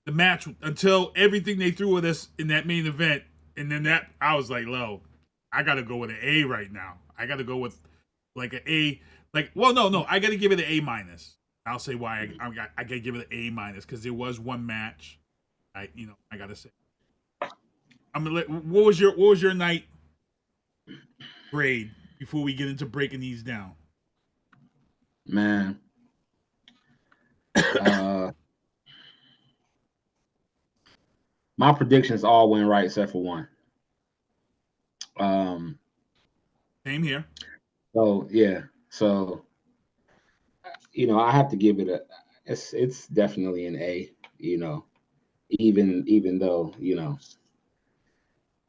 [SPEAKER 23] the match, until everything they threw at us in that main event, and then that I was like, "Lo, I gotta go with an A right now. I gotta go with like an A. Like, well, no, I gotta give it an A-. I'll say why I gotta give it an A- because there was one match. I gotta say. I'm gonna what was your night grade before we get into breaking these down?
[SPEAKER 1] Man. My predictions all went right except for one.
[SPEAKER 23] Same here.
[SPEAKER 1] So yeah. So I have to give it it's definitely an A, even though,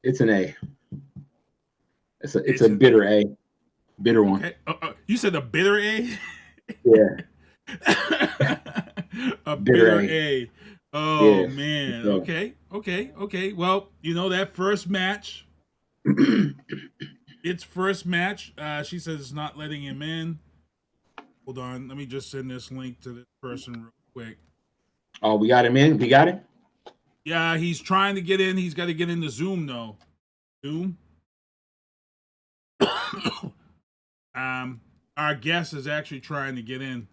[SPEAKER 1] it's an A. It's a bitter A. Bitter one.
[SPEAKER 23] Okay. You said a bitter A?
[SPEAKER 1] Yeah.
[SPEAKER 23] A bitter
[SPEAKER 1] A.
[SPEAKER 23] A. Oh
[SPEAKER 1] yeah.
[SPEAKER 23] Man.
[SPEAKER 1] Yeah.
[SPEAKER 23] Okay. Well, that first match. Its first match. She says it's not letting him in. Hold on. Let me just send this link to this person real quick.
[SPEAKER 1] Oh, we got him in? We got it?
[SPEAKER 23] Yeah, he's trying to get in. He's got to get into Zoom though. Zoom. Our guest is actually trying to get in.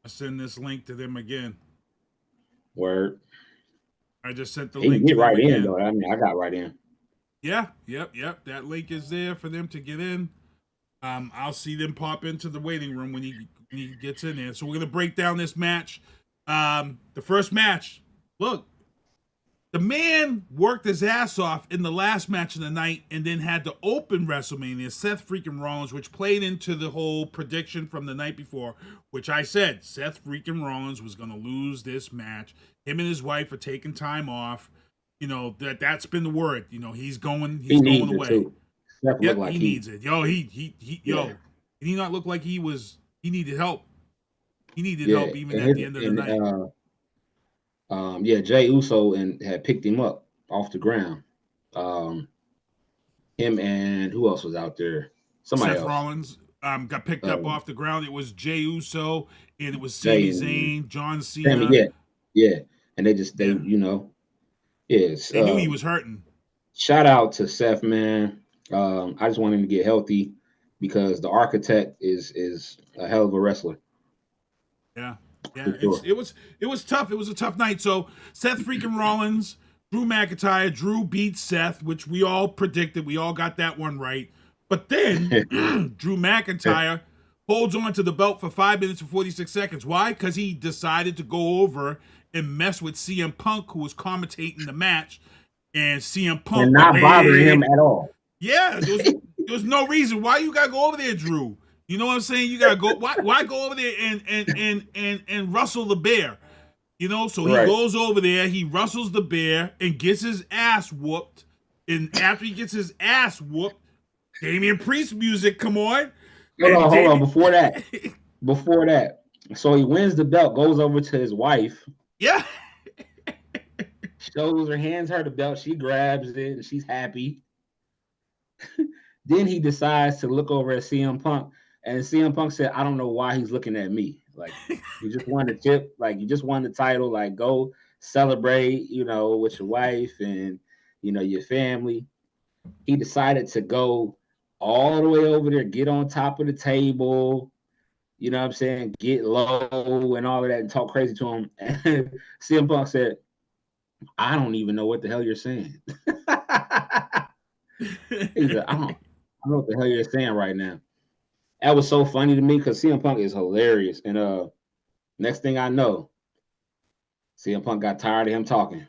[SPEAKER 23] I send this link to them again.
[SPEAKER 1] Word.
[SPEAKER 23] I just sent the
[SPEAKER 1] He
[SPEAKER 23] link
[SPEAKER 1] can get
[SPEAKER 23] to
[SPEAKER 1] right
[SPEAKER 23] them
[SPEAKER 1] in
[SPEAKER 23] again.
[SPEAKER 1] though. I mean, I got right in.
[SPEAKER 23] Yeah. Yep. That link is there for them to get in. I'll see them pop into the waiting room when he gets in there. So we're gonna break down this match. The first match. Look, The man worked his ass off in the last match of the night and then had to open WrestleMania, Seth freaking Rollins, which played into the whole prediction from the night before, which I said Seth freaking Rollins was going to lose this match. Him and his wife are taking time off. You know, that's been the word. You know, he's going away.
[SPEAKER 1] Seth
[SPEAKER 23] Yep,
[SPEAKER 1] like
[SPEAKER 23] he needs it. Yo, did he not look like he needed help? He needed help even at the end of the night.
[SPEAKER 1] Jay Uso had picked him up off the ground. Him and who else was out there? Somebody
[SPEAKER 23] Seth
[SPEAKER 1] else.
[SPEAKER 23] Rollins got picked up off the ground. It was Jay Uso and it was Sami Zayn, John Cena.
[SPEAKER 1] And they you know,
[SPEAKER 23] they knew he was hurting.
[SPEAKER 1] Shout out to Seth, man. I just want him to get healthy because the Architect is a hell of a wrestler.
[SPEAKER 23] Yeah.
[SPEAKER 1] Sure.
[SPEAKER 23] It was tough. It was a tough night. So Seth freaking Rollins, Drew McIntyre, Drew beats Seth, which we all predicted. We all got that one right. But then Drew McIntyre holds on to the belt for 5 minutes and 46 seconds. Why? Because he decided to go over and mess with CM Punk, who was commentating the match, and CM Punk
[SPEAKER 1] and not bothering him at all.
[SPEAKER 23] Yeah, there was no reason why you gotta go over there, Drew. You know what I'm saying? You gotta go. Why go over there and rustle the bear? You know, so he goes over there, he rustles the bear and gets his ass whooped. And after he gets his ass whooped, Damian Priest music come on.
[SPEAKER 1] Hold on. Before that, so he wins the belt, goes over to his wife.
[SPEAKER 23] Yeah.
[SPEAKER 1] Hands her the belt. She grabs it and she's happy. Then he decides to look over at CM Punk. And CM Punk said, I don't know why he's looking at me. Like, you just won the chip. Like, you just won the title. Like, go celebrate, you know, with your wife and, you know, your family. He decided to go all the way over there, get on top of the table, you know what I'm saying, get low and all of that and talk crazy to him. And CM Punk said, I don't even know what the hell you're saying. He said, I don't know what the hell you're saying right now. That was so funny to me because CM Punk is hilarious. And next thing I know, CM Punk got tired of him talking.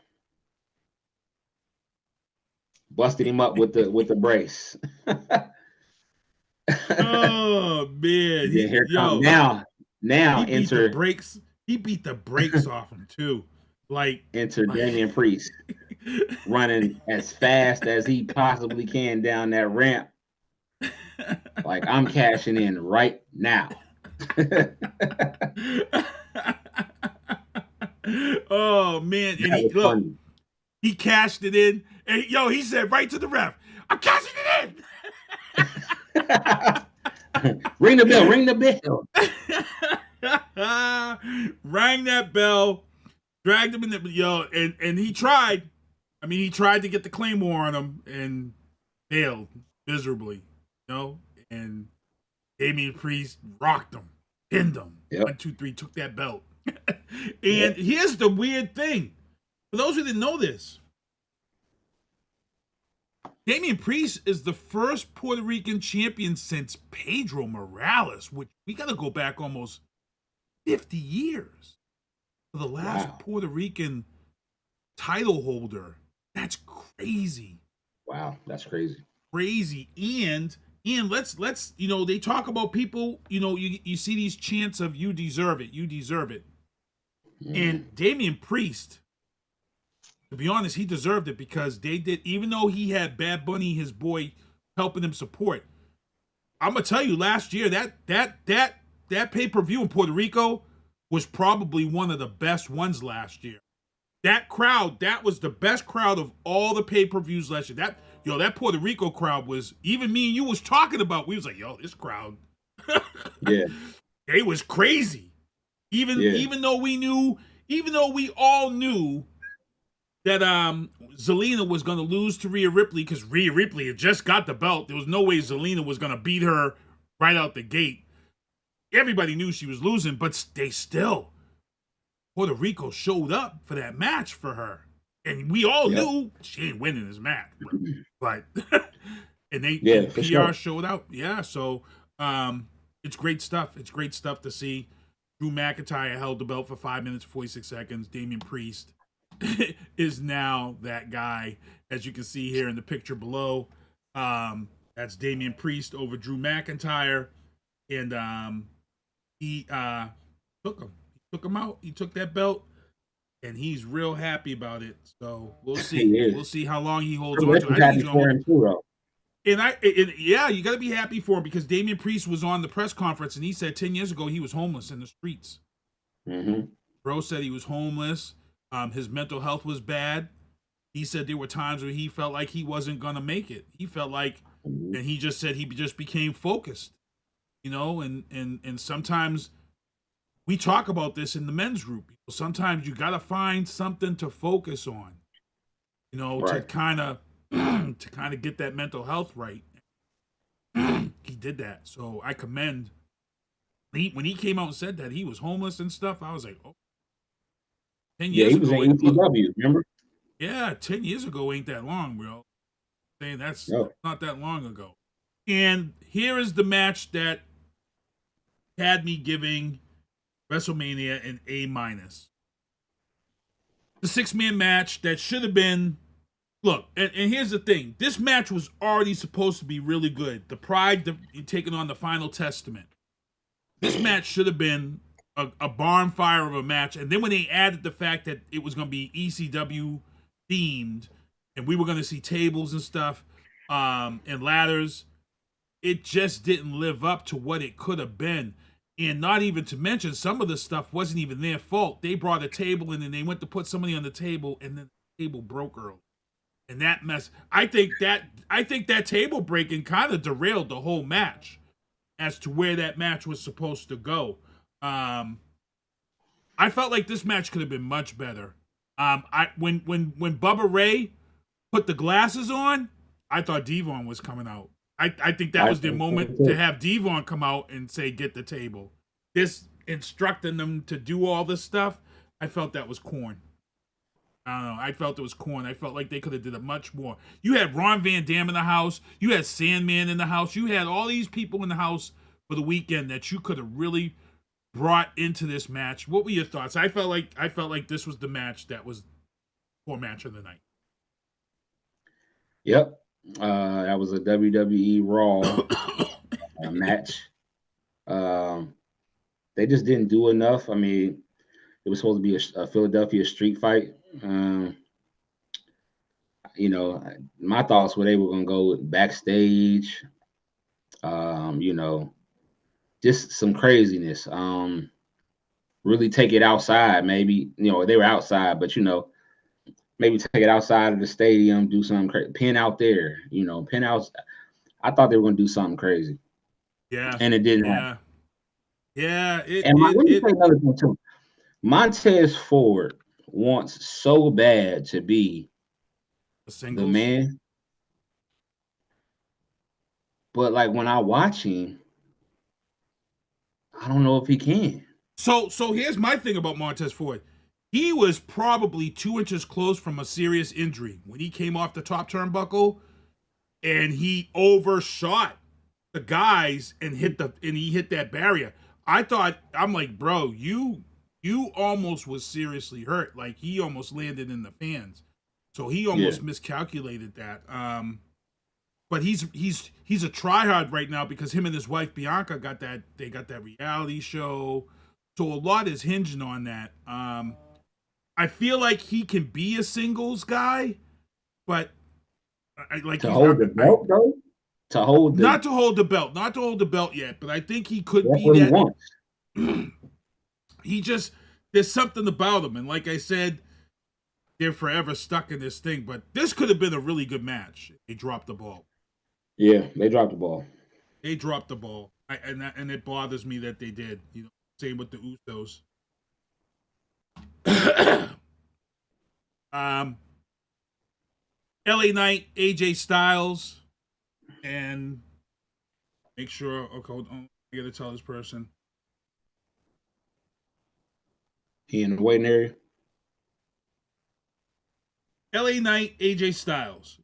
[SPEAKER 1] Busted him up with the brace.
[SPEAKER 23] Oh man!
[SPEAKER 1] Now
[SPEAKER 23] he
[SPEAKER 1] enter
[SPEAKER 23] beat the brakes. He beat the brakes off him too. Like
[SPEAKER 1] enter Damian Priest running as fast as he possibly can down that ramp. Like, I'm cashing in right now.
[SPEAKER 23] Oh man! And he cashed it in. And he said right to the ref, "I'm cashing it
[SPEAKER 1] in." Ring the bell. Ring the bell.
[SPEAKER 23] Rang that bell. Dragged him in the and he tried. I mean, he tried to get the Claymore on him and failed miserably. And Damian Priest rocked him, pinned him. Yep. 1, 2, 3, took that belt. And here's the weird thing. For those who didn't know this, Damian Priest is the first Puerto Rican champion since Pedro Morales, which we got to go back almost 50 years for the last Puerto Rican title holder. That's crazy.
[SPEAKER 1] Wow, that's crazy.
[SPEAKER 23] Crazy. And let's they talk about people, you see these chants of you deserve it. And Damian Priest, to be honest, he deserved it because they did, even though he had Bad Bunny, his boy, helping him support. I'm gonna tell you, last year that pay-per-view in Puerto Rico was probably one of the best ones last year. That crowd, that was the best crowd of all the pay-per-views last year. That Puerto Rico crowd was, even me and you was talking about, we was like, this crowd.
[SPEAKER 1] Yeah.
[SPEAKER 23] They was crazy. Even though we all knew that Zelina was going to lose to Rhea Ripley because Rhea Ripley had just got the belt. There was no way Zelina was going to beat her right out the gate. Everybody knew she was losing, but Puerto Rico showed up for that match for her. And we all knew she ain't winning this match. But and PR showed out. Yeah, so it's great stuff. It's great stuff to see. Drew McIntyre held the belt for 5 minutes, 46 seconds. Damian Priest is now that guy, as you can see here in the picture below. That's Damian Priest over Drew McIntyre, and he took him. He took him out. He took that belt, and he's real happy about it. So we'll see. We'll see how long he holds on to it. I think he's gonna hold. And yeah, you got to be happy for him, because Damian Priest was on the press conference and he said 10 years ago he was homeless in the streets. Bro said he was homeless. His mental health was bad. He said there were times where he felt like he wasn't gonna make it. He felt like, and he just said he just became focused, you know. And sometimes we talk about this in the men's group. Sometimes you got to find something to focus on, you know, to kind of get that mental health right. He did that, so I commend. When he came out and said that he was homeless and stuff, I was like, oh. 10 years
[SPEAKER 1] he was
[SPEAKER 23] ago,
[SPEAKER 1] in ECW, remember?
[SPEAKER 23] Yeah, 10 years ago ain't that long, bro. Saying that's not that long ago. And here is the match that had me giving WrestleMania an A-. The 6-man match that should have been. Look, and here's the thing. This match was already supposed to be really good. The Pride taking on the Final Testament. This match should have been a barn fire of a match. And then when they added the fact that it was going to be ECW themed and we were going to see tables and stuff and ladders, it just didn't live up to what it could have been. And not even to mention, some of the stuff wasn't even their fault. They brought a table in and they went to put somebody on the table, and then the table broke early. And that mess, I think that table breaking kind of derailed the whole match as to where that match was supposed to go. I felt like this match could have been much better. When Bubba Ray put the glasses on, I thought Devon was coming out. I think that was their moment to have Devon come out and say, get the table. This instructing them to do all this stuff, I felt that was corn. I don't know. I felt it was corn. I felt like they could have did it much more. You had Ron Van Dam in the house. You had Sandman in the house. You had all these people in the house for the weekend that you could have really brought into this match. What were your thoughts? I felt like this was the match that was poor match of the night.
[SPEAKER 1] Yep. That was a WWE Raw match. They just didn't do enough. I mean, it was supposed to be a Philadelphia street fight. You know, my thoughts were they were going to go backstage. You know, just some craziness. Really take it outside, maybe. You know, they were outside, but, you know, maybe take it outside of the stadium, do something crazy. Pin out there, you know, pin out. I thought they were going to do something crazy.
[SPEAKER 23] Yeah.
[SPEAKER 1] And it didn't happen.
[SPEAKER 23] Yeah.
[SPEAKER 1] Let me say another thing, too. Montez Ford wants so bad to be the man. But, like, when I watch him, I don't know if he can.
[SPEAKER 23] So here's my thing about Montez Ford. He was probably 2 inches close from a serious injury when he came off the top turnbuckle, and he overshot the guys and he hit that barrier. I'm like, bro, you almost was seriously hurt. Like, he almost landed in the fans. So he almost miscalculated that. But he's a tryhard right now because him and his wife Bianca got that reality show. So a lot is hinging on that. I feel like he can be a singles guy, but like
[SPEAKER 1] to hold the belt though.
[SPEAKER 23] Not to hold the belt yet, but I think he could be
[SPEAKER 1] that.
[SPEAKER 23] He wants. He just, there's something about him, and like I said, they're forever stuck in this thing. But this could have been a really good match. They dropped the ball.
[SPEAKER 1] Yeah, they dropped the ball.
[SPEAKER 23] They dropped the ball, and it bothers me that they did. You know, same with the Usos. LA Knight, AJ Styles, and make sure. Okay, hold on. I gotta tell this person.
[SPEAKER 1] He in the waiting area.
[SPEAKER 23] LA Knight, AJ Styles.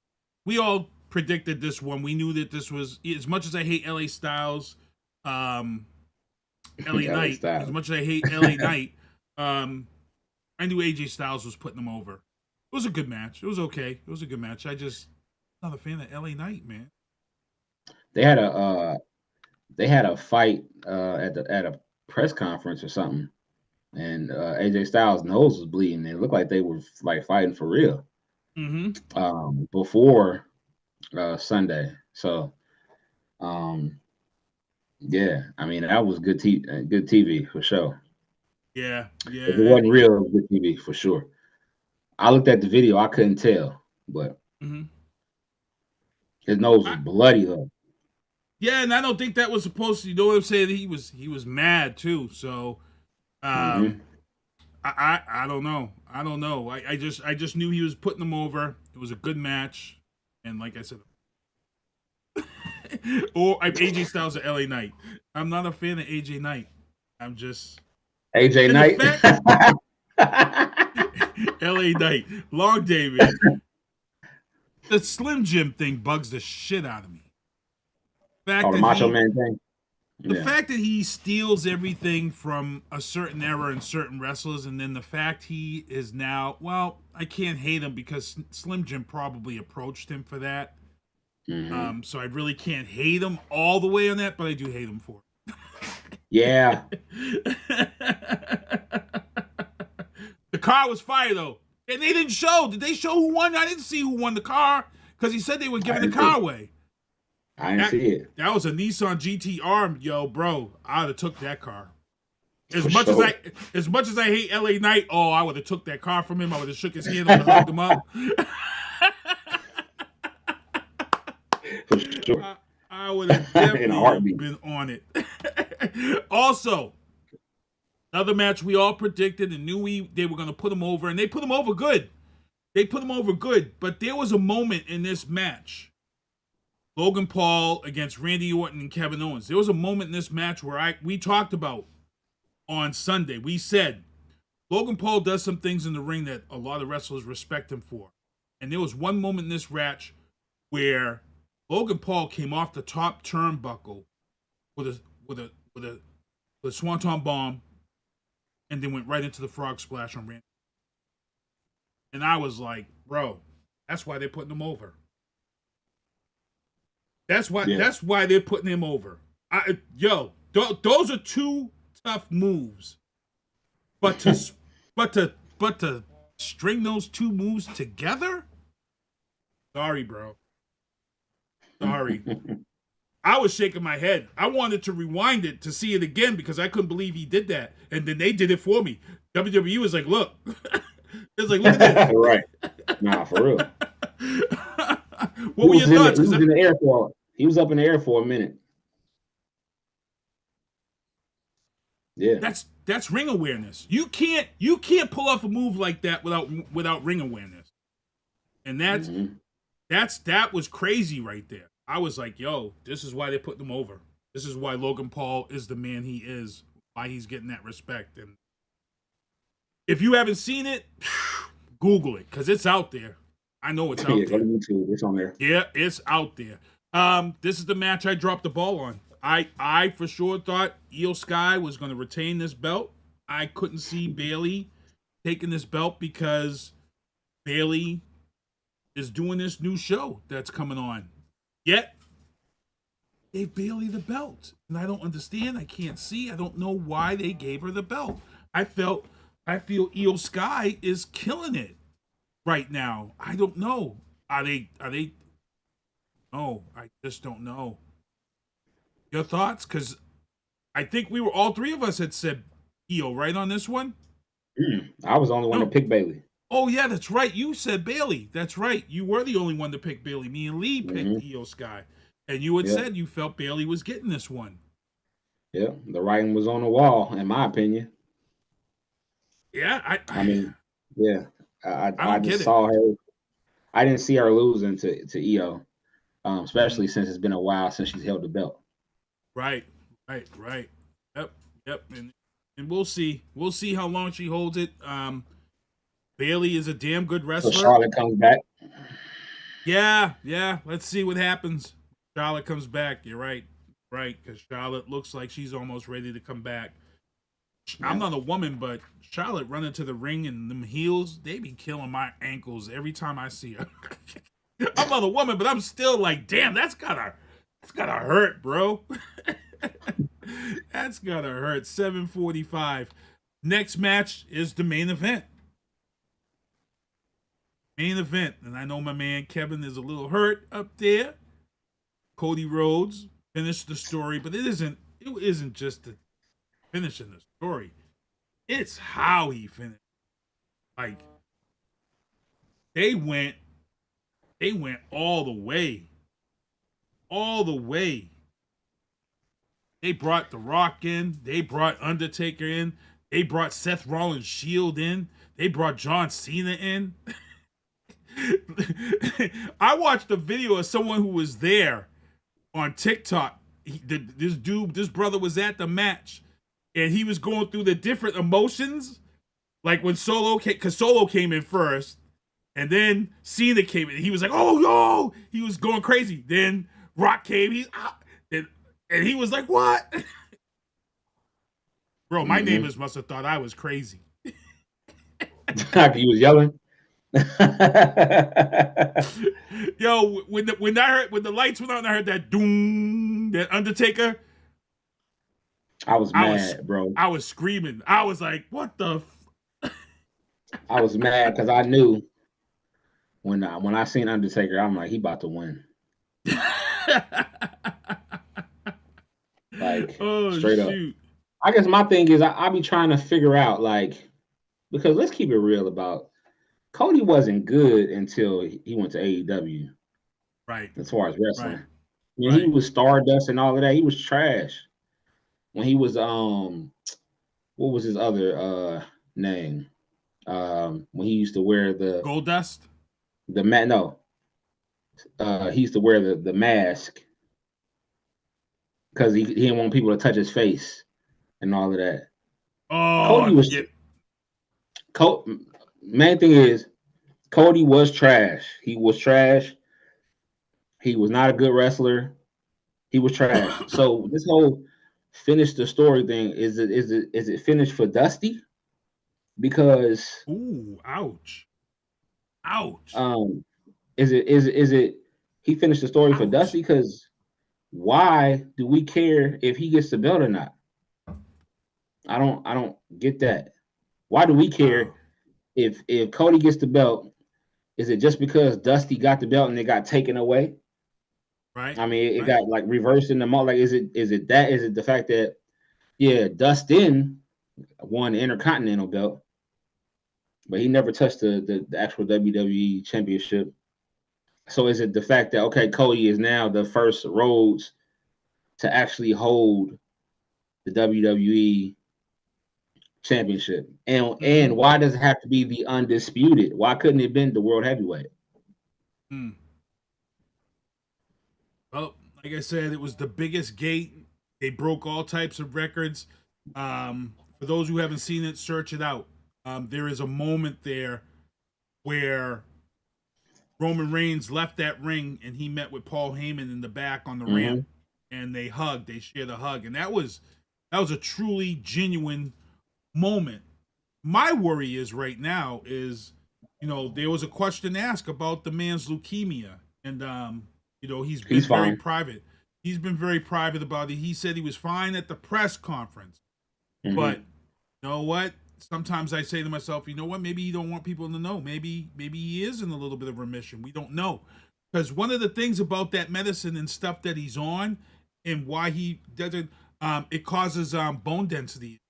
[SPEAKER 23] We all predicted this one. We knew that this was, as much as I hate LA Styles, LA Knight. As much as I hate LA Knight, I knew AJ Styles was putting them over. was a good match. It was okay. It was a good match. I just not a fan of LA Knight, man.
[SPEAKER 1] They had a fight at a press conference or something, and AJ Styles' nose was bleeding. It looked like they were like fighting for real. Before Sunday. So, yeah, I mean that was good TV for sure.
[SPEAKER 23] Yeah.
[SPEAKER 1] If it wasn't real, it was good TV for sure. I looked at the video, I couldn't tell, but his nose was bloody though.
[SPEAKER 23] Yeah, and I don't think that was supposed to. You know what I'm saying? He was mad too. So, I don't know. I don't know. I just knew he was putting them over. It was a good match, and like I said, I'm AJ Styles or LA Knight. I'm not a fan of AJ Knight. I'm just
[SPEAKER 1] AJ Knight.
[SPEAKER 23] LA Knight. Long day, man. The Slim Jim thing bugs the shit out of me.
[SPEAKER 1] The Macho Man thing.
[SPEAKER 23] The fact that he steals everything from a certain era and certain wrestlers, and then the fact he is now, well, I can't hate him because Slim Jim probably approached him for that. So I really can't hate him all the way on that, but I do hate him for it.
[SPEAKER 1] Yeah.
[SPEAKER 23] The car was fire, though. And they didn't show. Did they show who won? I didn't see who won the car because he said they were giving the car away.
[SPEAKER 1] I didn't see it.
[SPEAKER 23] That was a Nissan GT-R, yo, bro. I would have took that car. As much as I hate LA Knight, I would have took that car from him. I would have shook his hand, I would have hugged him up.
[SPEAKER 1] For sure.
[SPEAKER 23] I would have definitely been on it. Also, another match we all predicted and knew they were going to put him over, and they put him over good. But there was a moment in this match, Logan Paul against Randy Orton and Kevin Owens. There was a moment in this match where we talked about on Sunday. We said Logan Paul does some things in the ring that a lot of wrestlers respect him for. And there was one moment in this match where Logan Paul came off the top turnbuckle with a swanton bomb and then went right into the frog splash on Randy. And I was like, bro, that's why they're putting him over. That's why they're putting him over. Those are two tough moves. But to string those two moves together? Sorry, bro. Sorry. I was shaking my head. I wanted to rewind it to see it again because I couldn't believe he did that. And then they did it for me. WWE was like, look. It's like, look at this.
[SPEAKER 1] Right. Nah, for real.
[SPEAKER 23] What were your thoughts?
[SPEAKER 1] He was up in the air for a minute. Yeah.
[SPEAKER 23] That's ring awareness. You can't pull off a move like that without ring awareness. And that was crazy right there. I was like, yo, this is why they're putting him over. This is why Logan Paul is the man he is, why he's getting that respect. And if you haven't seen it, Google it, because it's out there. I know it's out there.
[SPEAKER 1] Go to YouTube. It's on there.
[SPEAKER 23] Yeah, it's out there. This is the match I dropped the ball on. I for sure thought Io Sky was going to retain this belt. I couldn't see Bayley taking this belt because Bayley is doing this new show that's coming on. Yet, gave Bayley the belt. And I don't understand. I can't see. I don't know why they gave her the belt. I feel Io Sky is killing it right now. I don't know. Are they? No, I just don't know. Your thoughts? Because I think all three of us had said Io, right, on this one?
[SPEAKER 1] I was the only one to pick Bayley.
[SPEAKER 23] Oh, yeah, that's right. You said Bayley. That's right. You were the only one to pick Bayley. Me and Lee picked Io Sky. And you had said you felt Bayley was getting this one.
[SPEAKER 1] Yeah, the writing was on the wall, in my opinion.
[SPEAKER 23] Yeah,
[SPEAKER 1] I mean, yeah. I just
[SPEAKER 23] get
[SPEAKER 1] saw her. I didn't see her losing to Io, especially since it's been a while since she's held the belt.
[SPEAKER 23] Right. Yep. And we'll see. We'll see how long she holds it. Bayley is a damn good wrestler.
[SPEAKER 1] So Charlotte comes back.
[SPEAKER 23] Yeah. Let's see what happens. Charlotte comes back. You're right. Because Charlotte looks like she's almost ready to come back. I'm not a woman, but Charlotte running to the ring and them heels, they be killing my ankles every time I see her. I'm not a woman, but I'm still like, damn, that's gotta hurt, bro. That's gotta hurt. 7:45. Next match is the main event. Main event, and I know my man Kevin is a little hurt up there. Cody Rhodes finished the story, but it isn't just the finishing the story. It's how he finished. Like they went all the way. All the way. They brought The Rock in. They brought Undertaker in. They brought Seth Rollins' Shield in. They brought John Cena in. I watched a video of someone who was there on TikTok. This brother was at the match, and he was going through the different emotions. Like when Solo came in first, and then Cena came in. He was like, "Oh no!" He was going crazy. Then Rock came. And he was like, "What?" Bro, my neighbors must have thought I was crazy.
[SPEAKER 1] He was yelling.
[SPEAKER 23] Yo, when the lights went out and I heard that doom, that Undertaker,
[SPEAKER 1] I was mad, bro.
[SPEAKER 23] I was screaming. I was like, "What the?"
[SPEAKER 1] I was mad because I knew when I seen Undertaker, I'm like, he about to win. Like straight up. I guess my thing is I be trying to figure out, like, because let's keep it real about Cody wasn't good until he went to AEW.
[SPEAKER 23] Right.
[SPEAKER 1] As far as wrestling.
[SPEAKER 23] Right.
[SPEAKER 1] When he was Stardust and all of that, he was trash. When he was what was his other name? When he used to wear the
[SPEAKER 23] Goldust?
[SPEAKER 1] He used to wear the mask because he didn't want people to touch his face and all of that.
[SPEAKER 23] Oh,
[SPEAKER 1] Cody was main thing is Cody was trash. He was trash. He was not a good wrestler. He was trash. So this whole finish the story thing, is it finished for Dusty? Because
[SPEAKER 23] ouch.
[SPEAKER 1] Is it he finished the story for Dusty? Because why do we care if he gets the belt or not? I don't get that. Why do we care if Cody gets the belt? Is it just because Dusty got the belt and it got taken away?
[SPEAKER 23] Right.
[SPEAKER 1] I mean, it got like reversed in the mall. Like, is it that? Is it the fact that Dustin won the Intercontinental belt, but he never touched the actual WWE championship? So is it the fact that Cody is now the first Rhodes to actually hold the WWE championship? And why does it have to be the undisputed? Why couldn't it have been the world heavyweight?
[SPEAKER 23] Well, like I said, it was the biggest gate. They broke all types of records. For those who haven't seen it, search it out. There is a moment there where Roman Reigns left that ring and he met with Paul Heyman in the back on the ramp, and they hugged. They shared a hug, and that was a truly genuine moment. My worry is right now is, there was a question asked about the man's leukemia, and he's been very private. He's been very private about it. He said he was fine at the press conference, but you know what? Sometimes I say to myself, you know what? Maybe he don't want people to know. Maybe he is in a little bit of remission. We don't know, because one of the things about that medicine and stuff that he's on, and why he doesn't, it causes bone density.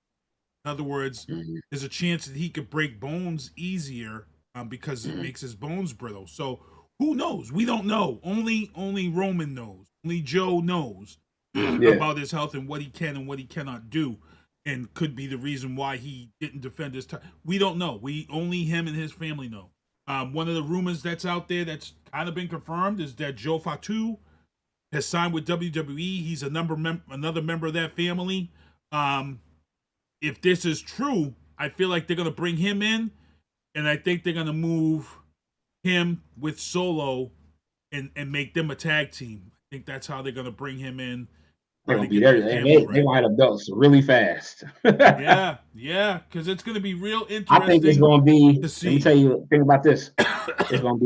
[SPEAKER 23] In other words, there's a chance that he could break bones easier because it makes his bones brittle. So who knows? We don't know. Only Roman knows. Only Joe knows about his health and what he can and what he cannot do, and could be the reason why he didn't defend his title. We don't know. Only him and his family know. One of the rumors that's out there that's kind of been confirmed is that Joe Fatu has signed with WWE. He's another member of that family. If this is true, I feel like they're going to bring him in, and I think they're going to move him with Solo and make them a tag team. I think that's how they're going to bring him in.
[SPEAKER 1] They're gonna be there, and they line up belts really fast.
[SPEAKER 23] Yeah, because it's gonna be real interesting.
[SPEAKER 1] I think it's gonna be.
[SPEAKER 23] To see.
[SPEAKER 1] Let me tell you, think about this. It's gonna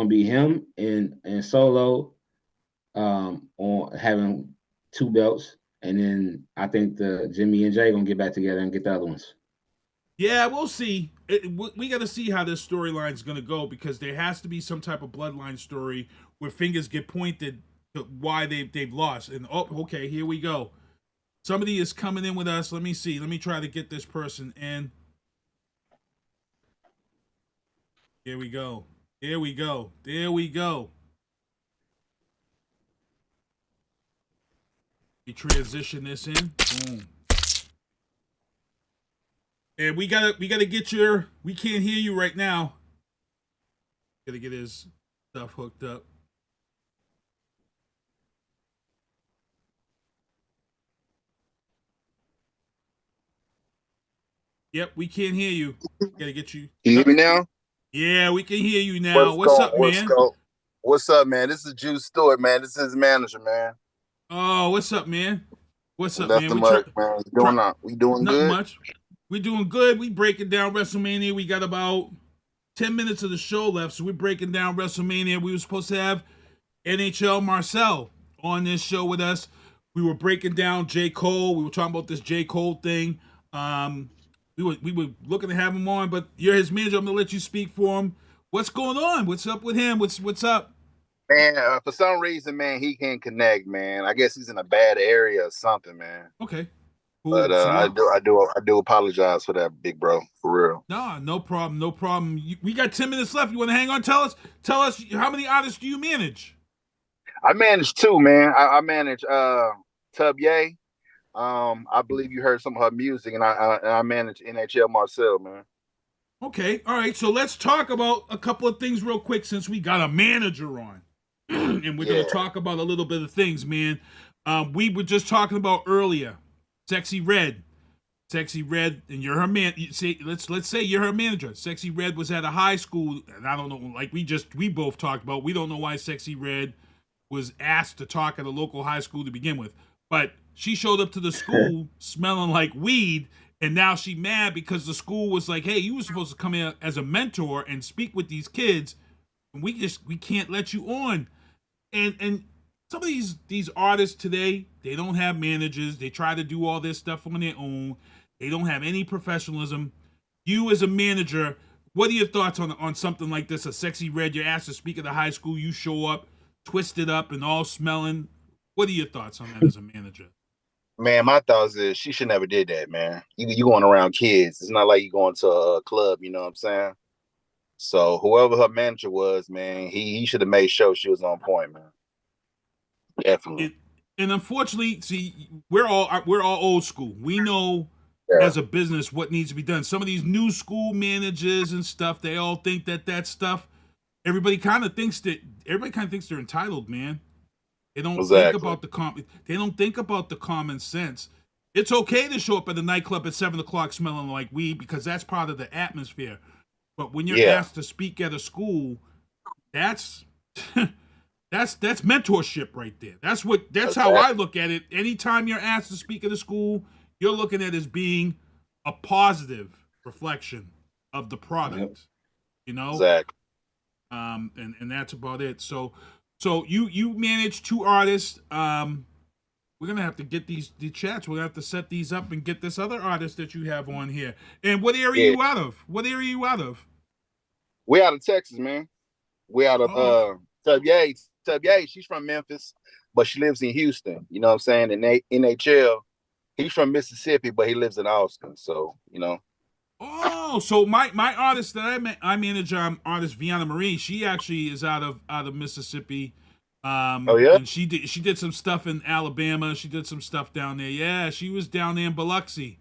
[SPEAKER 1] be him and Solo, on having 2 belts, and then I think the Jimmy and Jay gonna get back together and get the other ones.
[SPEAKER 23] Yeah, we'll see. We got to see how this storyline is going to go, because there has to be some type of bloodline story where fingers get pointed to why they've lost. And okay, here we go. Somebody is coming in with us. Let me see. Let me try to get this person in. Here we go. There we go. There we go. We transition this in. Boom. And we gotta get we can't hear you right now. Gotta get his stuff hooked up. Yep, we can't hear you. Gotta get you.
[SPEAKER 2] Can you hear me now?
[SPEAKER 23] Yeah, we can hear you now. What's up, man?
[SPEAKER 2] What's up, man? This is Stewart, man. This is his manager, man.
[SPEAKER 23] Oh, what's up, man? What's up,
[SPEAKER 2] man? We doing good?
[SPEAKER 23] Much. We doing good. We breaking down WrestleMania. We got about 10 minutes of the show left, so we're breaking down WrestleMania. We were supposed to have NHL Marcel on this show with us. We were breaking down J. Cole. We were talking about this J. Cole thing. We were looking to have him on, but you're his manager. I'm gonna let you speak for him. What's going on? What's up with him? What's up?
[SPEAKER 2] Man, for some reason, man, he can't connect, man. I guess he's in a bad area or something, man.
[SPEAKER 23] Okay.
[SPEAKER 2] Cool. But I do apologize for that, big bro, for real.
[SPEAKER 23] Nah, no problem. We got 10 minutes left. You want to hang on? Tell us how many artists do you manage?
[SPEAKER 2] I manage 2, man. I manage Tub Ye. I believe you heard some of her music, and I manage NHL Marcel, man.
[SPEAKER 23] Okay, all right. So let's talk about a couple of things real quick, since we got a manager on, and we're gonna talk about a little bit of things, man. We were just talking about earlier, Sexy Red, and you're her man. Let's say you're her manager. Sexy Red was at a high school, and I don't know, like we both talked about. We don't know why Sexy Red was asked to talk at a local high school to begin with, but she showed up to the school smelling like weed, and now she mad because the school was like, "Hey, you were supposed to come in as a mentor and speak with these kids, and we can't let you on." And some of these artists today, they don't have managers. They try to do all this stuff on their own. They don't have any professionalism. You as a manager, what are your thoughts on something like this? A Sexy Red, you're asked to speak at the high school, you show up, twisted up and all smelling. What are your thoughts on that as a manager?
[SPEAKER 2] Man, my thoughts is she should never did that, man. You going around kids. It's not like you going to a club, you know what I'm saying? So whoever her manager was, man, he should have made sure she was on point, man. Definitely.
[SPEAKER 23] And unfortunately, see, we're all old school. We know as a business what needs to be done. Some of these new school managers and stuff, they all think that stuff. Everybody kind of thinks they're entitled, man. They don't think about they don't think about the common sense. It's okay to show up at the nightclub at 7:00 smelling like weed, because that's part of the atmosphere. But when you're asked to speak at a school, that's mentorship right there. That's how I look at it. Anytime you're asked to speak at a school, you're looking at it as being a positive reflection of the product. You know?
[SPEAKER 2] Exactly.
[SPEAKER 23] And that's about it. So you manage 2 artists. We're gonna have to get the chats. We're gonna have to set these up and get this other artist that you have on here. And what area are you out of? What area are you out of?
[SPEAKER 2] We out of Texas, man. We out of Tub Ye. Tub Ye, she's from Memphis, but she lives in Houston. You know what I'm saying? And NHL, he's from Mississippi, but he lives in Austin. So, you know.
[SPEAKER 23] Oh, so my artist that I manage, artist Vianna Marie, she actually is out of Mississippi. And she did some stuff in Alabama. She did some stuff down there. Yeah, she was down there in Biloxi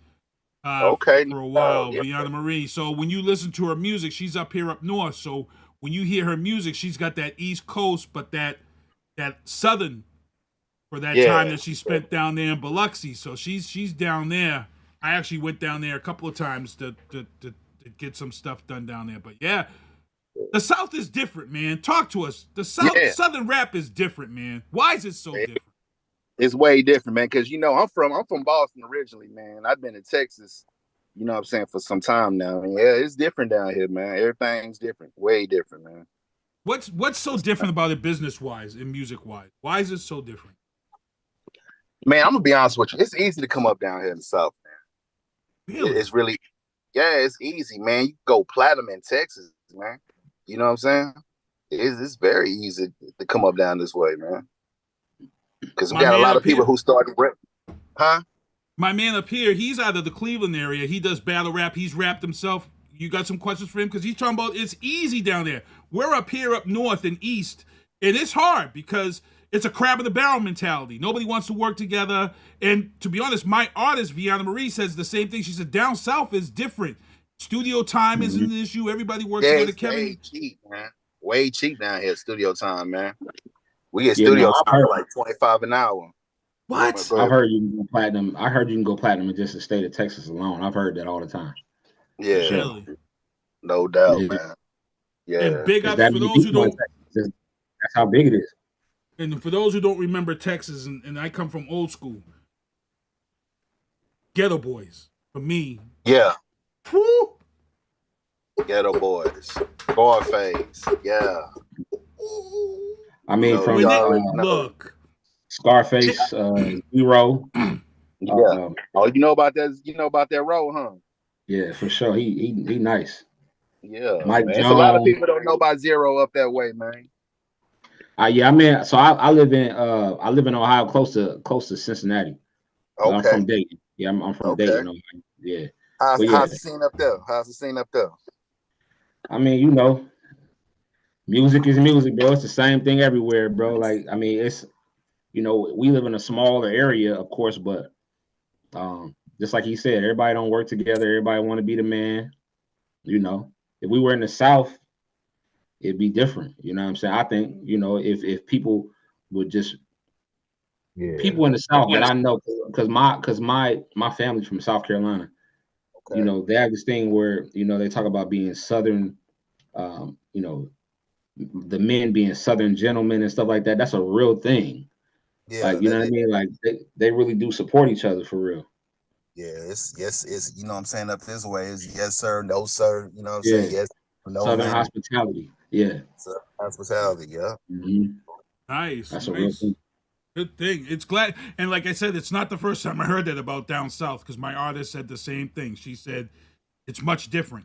[SPEAKER 23] for a while, Vianna Marie. So when you listen to her music, she's up here up north. So when you hear her music, she's got that East Coast, but that Southern for that time that she spent down there in Biloxi. So she's down there. I actually went down there a couple of times to get some stuff done down there. But yeah, the South is different, man. Talk to us. The Southern rap is different, man. Why is it so different?
[SPEAKER 2] It's way different, man. Because I'm from Boston originally, man. I've been in Texas, you know what I'm saying, for some time now. And yeah, it's different down here, man. Everything's different, way different, man.
[SPEAKER 23] What's so different about it business wise and music wise? Why is it so different?
[SPEAKER 2] Man, I'm gonna be honest with you. It's easy to come up down here in the South, man.
[SPEAKER 23] Really?
[SPEAKER 2] It's really, yeah, it's easy, man. You go platinum in Texas, man. You know what I'm saying? It's very easy to come up down this way, man. Because we got a lot of people who started huh?
[SPEAKER 23] My man up here, he's out of the Cleveland area. He does battle rap. He's rapped himself. You got some questions for him? Because he's talking about it's easy down there. We're up here, up north and east, and it's hard because it's a crab in the barrel mentality. Nobody wants to work together. And to be honest, my artist, Vianna Marie, says the same thing. She said, down south is different. Studio time isn't an issue. Everybody works together.
[SPEAKER 2] It's
[SPEAKER 23] Kevin,
[SPEAKER 2] way cheap, man. Way cheap down here, studio time, man. We get studio time for like $25 an hour.
[SPEAKER 23] What?
[SPEAKER 1] I've heard you can go platinum. I heard you can go platinum in just the state of Texas alone. I've heard that all the time.
[SPEAKER 2] Yeah,
[SPEAKER 23] really?
[SPEAKER 2] No doubt, man. Yeah,
[SPEAKER 23] and big ups for those who don't.
[SPEAKER 1] That's how big it is.
[SPEAKER 23] And for those who don't remember Texas, and I come from old school, Ghetto Boys for me.
[SPEAKER 2] Yeah.
[SPEAKER 23] Woo!
[SPEAKER 2] Ghetto Boys, Scarface. Yeah.
[SPEAKER 1] I mean, from
[SPEAKER 23] look.
[SPEAKER 1] Scarface, Zero.
[SPEAKER 2] Yeah. Oh, you know about that? You know about that role, huh?
[SPEAKER 1] Yeah, for sure. He nice.
[SPEAKER 2] Yeah,
[SPEAKER 1] Mike
[SPEAKER 2] man.
[SPEAKER 1] Jones.
[SPEAKER 2] A lot of people don't know about Zero up that way, man.
[SPEAKER 1] Yeah, I mean, so I live in Ohio, close to Cincinnati.
[SPEAKER 2] Okay.
[SPEAKER 1] I'm from Dayton. Yeah, I'm from Dayton. Ohio. Yeah.
[SPEAKER 2] How's the scene up there? How's the scene up there?
[SPEAKER 1] I mean, music is music, bro. It's the same thing everywhere, bro. Like, I mean, it's we live in a smaller area, of course, but just like he said, everybody don't work together. Everybody want to be the man. If we were in the South, it'd be different. You know what I'm saying? I think, if people would just people in the South that I know, because my family's from South Carolina. Okay. They have this thing where, they talk about being Southern, the men being Southern gentlemen and stuff like that. That's a real thing. Yeah, like, you know what I mean? Like they really do support each other for real.
[SPEAKER 2] Yeah, it's you know what I'm saying, up this way is yes sir, no sir, you know what I'm saying? Yes, no
[SPEAKER 1] Southern
[SPEAKER 2] man.
[SPEAKER 1] hospitality. Yeah.
[SPEAKER 2] Southern hospitality, yeah.
[SPEAKER 1] Mm-hmm.
[SPEAKER 23] Nice.
[SPEAKER 1] That's a real thing.
[SPEAKER 23] Good thing. It's glad, and like I said, it's not the first time I heard that about down south, because my artist said the same thing. She said it's much different.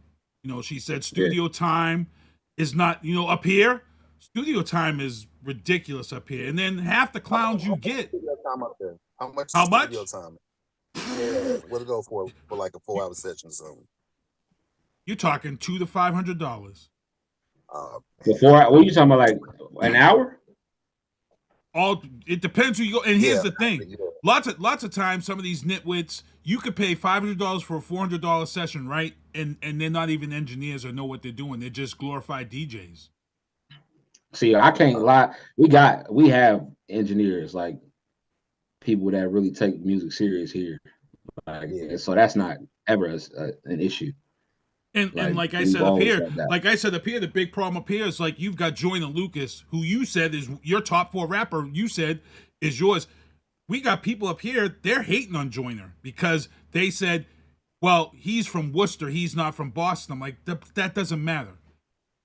[SPEAKER 23] She said studio time is not, up here, studio time is ridiculous up here. And then half the clowns you get.
[SPEAKER 2] How much? Studio time? Yeah, what'll it go for like a 4-hour session or something?
[SPEAKER 23] You're talking $200 to $500.
[SPEAKER 1] Before, what are you talking about? Like an hour?
[SPEAKER 23] It depends who you go. And here's the thing: lots of times, some of these nitwits, you could pay $500 for a $400 session, right? And they're not even engineers or know what they're doing. They're just glorified DJs.
[SPEAKER 1] See, I can't lie. We have engineers, like people that really take music serious here. So that's not ever an issue.
[SPEAKER 23] And like I said up here, the big problem up here is like you've got Joyner Lucas, who you said is your top 4 rapper. You said is yours. We got people up here, they're hating on Joyner because they said, well, he's from Worcester, he's not from Boston. I'm like, that doesn't matter.